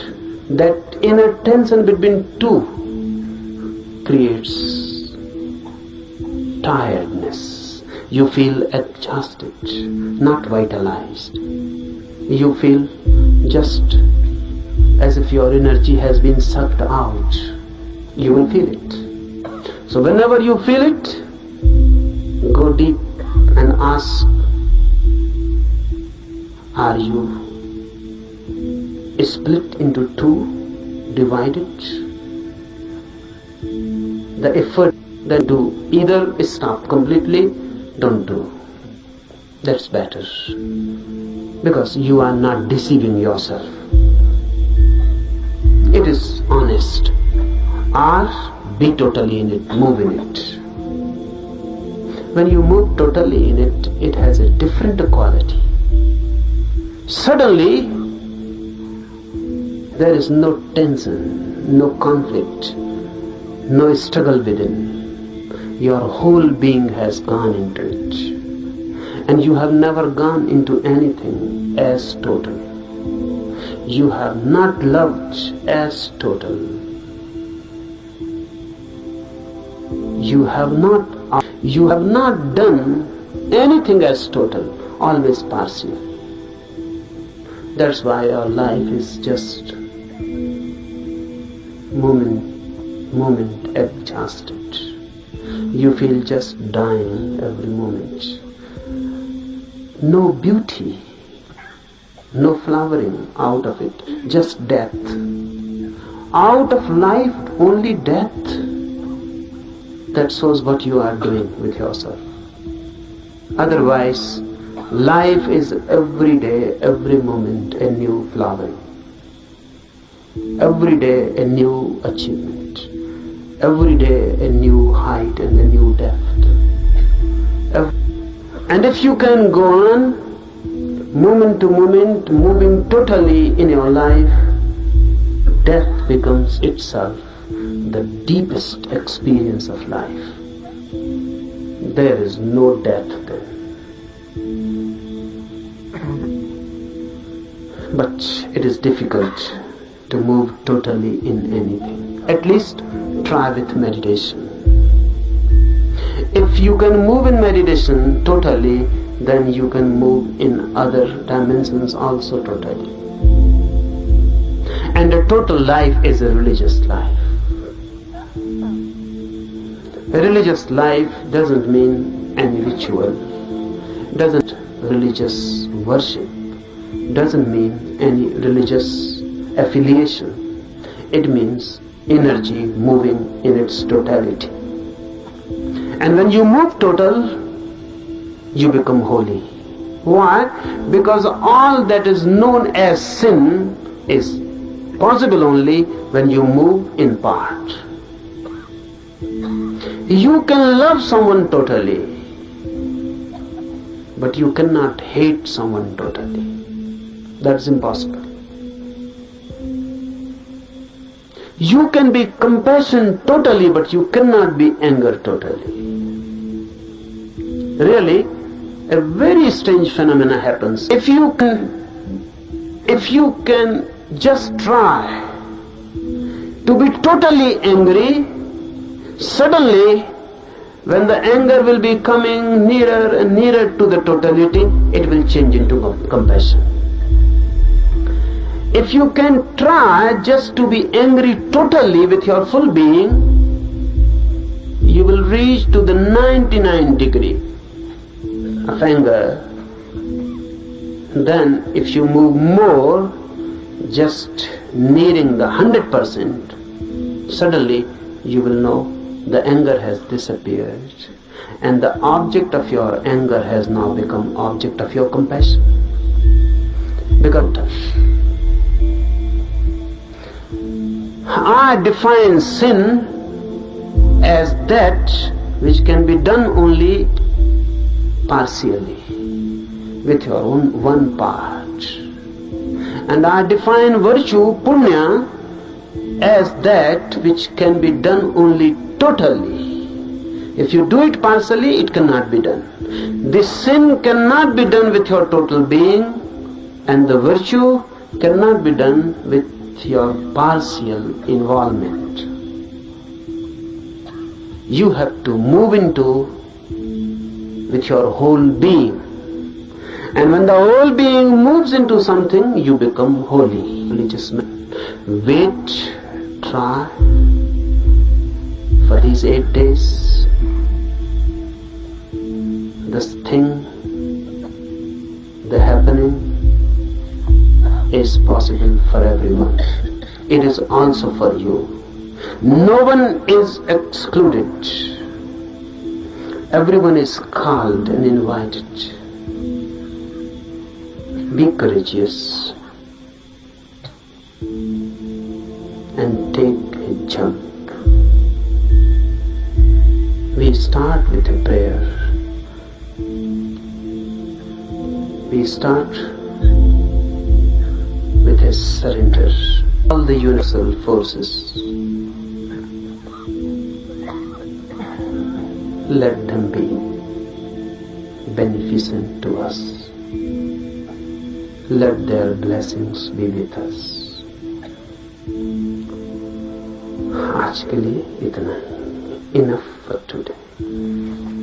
that inner tension between two, creates tiredness. You feel exhausted, not vitalized. You feel just as if your energy has been sucked out. You will feel it. So whenever you feel it, go deep and ask, are you split into two, divided? The effort that do, either stop completely, don't do. That's better, because you are not deceiving yourself. It is honest. Or be totally in it, move in it. When you move totally in it, it has a different quality. Suddenly, there is no tension, no conflict, no struggle within. Your whole being has gone into it. And you have never gone into anything as total. You have not loved as total. You have not done anything as total, always partial. That's why our life is just moment exhausted. You feel just dying every moment. No beauty, no flowering out of it, just death. Out of life, only death. That shows what you are doing with yourself. Otherwise, life is every day, every moment a new flowering. Every day a new achievement. Every day a new height and a new depth. And if you can go on, moment to moment, moving totally in your life, death becomes itself the deepest experience of life. There is no death then. But it is difficult to move totally in anything. At least try with meditation. If you can move in meditation totally, then you can move in other dimensions also totally. And a total life is a religious life. A religious life doesn't mean any ritual, doesn't religious worship, doesn't mean any religious affiliation. It means energy moving in its totality. And when you move total, you become holy. Why? Because all that is known as sin is possible only when you move in part. You can love someone totally, but you cannot hate someone totally. That's impossible. You can be compassion totally, but you cannot be anger totally. Really, a very strange phenomena happens. If you can just try to be totally angry, suddenly when the anger will be coming nearer and nearer to the totality, it will change into compassion. If you can try just to be angry totally with your full being, you will reach to the 99 degree of anger. Then if you move more, just nearing the 100%, suddenly you will know the anger has disappeared, and the object of your anger has now become object of your compassion. Because I define sin as that which can be done only partially, with your own one part. And I define virtue, punya, as that which can be done only totally. If you do it partially, it cannot be done. This sin cannot be done with your total being, and the virtue cannot be done with your partial involvement. you have to move into with your whole being. And when the whole being moves into something, you become holy. Religious man. Wait, try for these 8 days. This thing, the happening, is possible for everyone. It is also for you. No one is excluded. Everyone is called and invited. Be courageous and take a jump. We start with a prayer. We start with a surrender. All the universal forces, let them be beneficent to us. Let their blessings be with us. आज के लिए इतना, enough for today.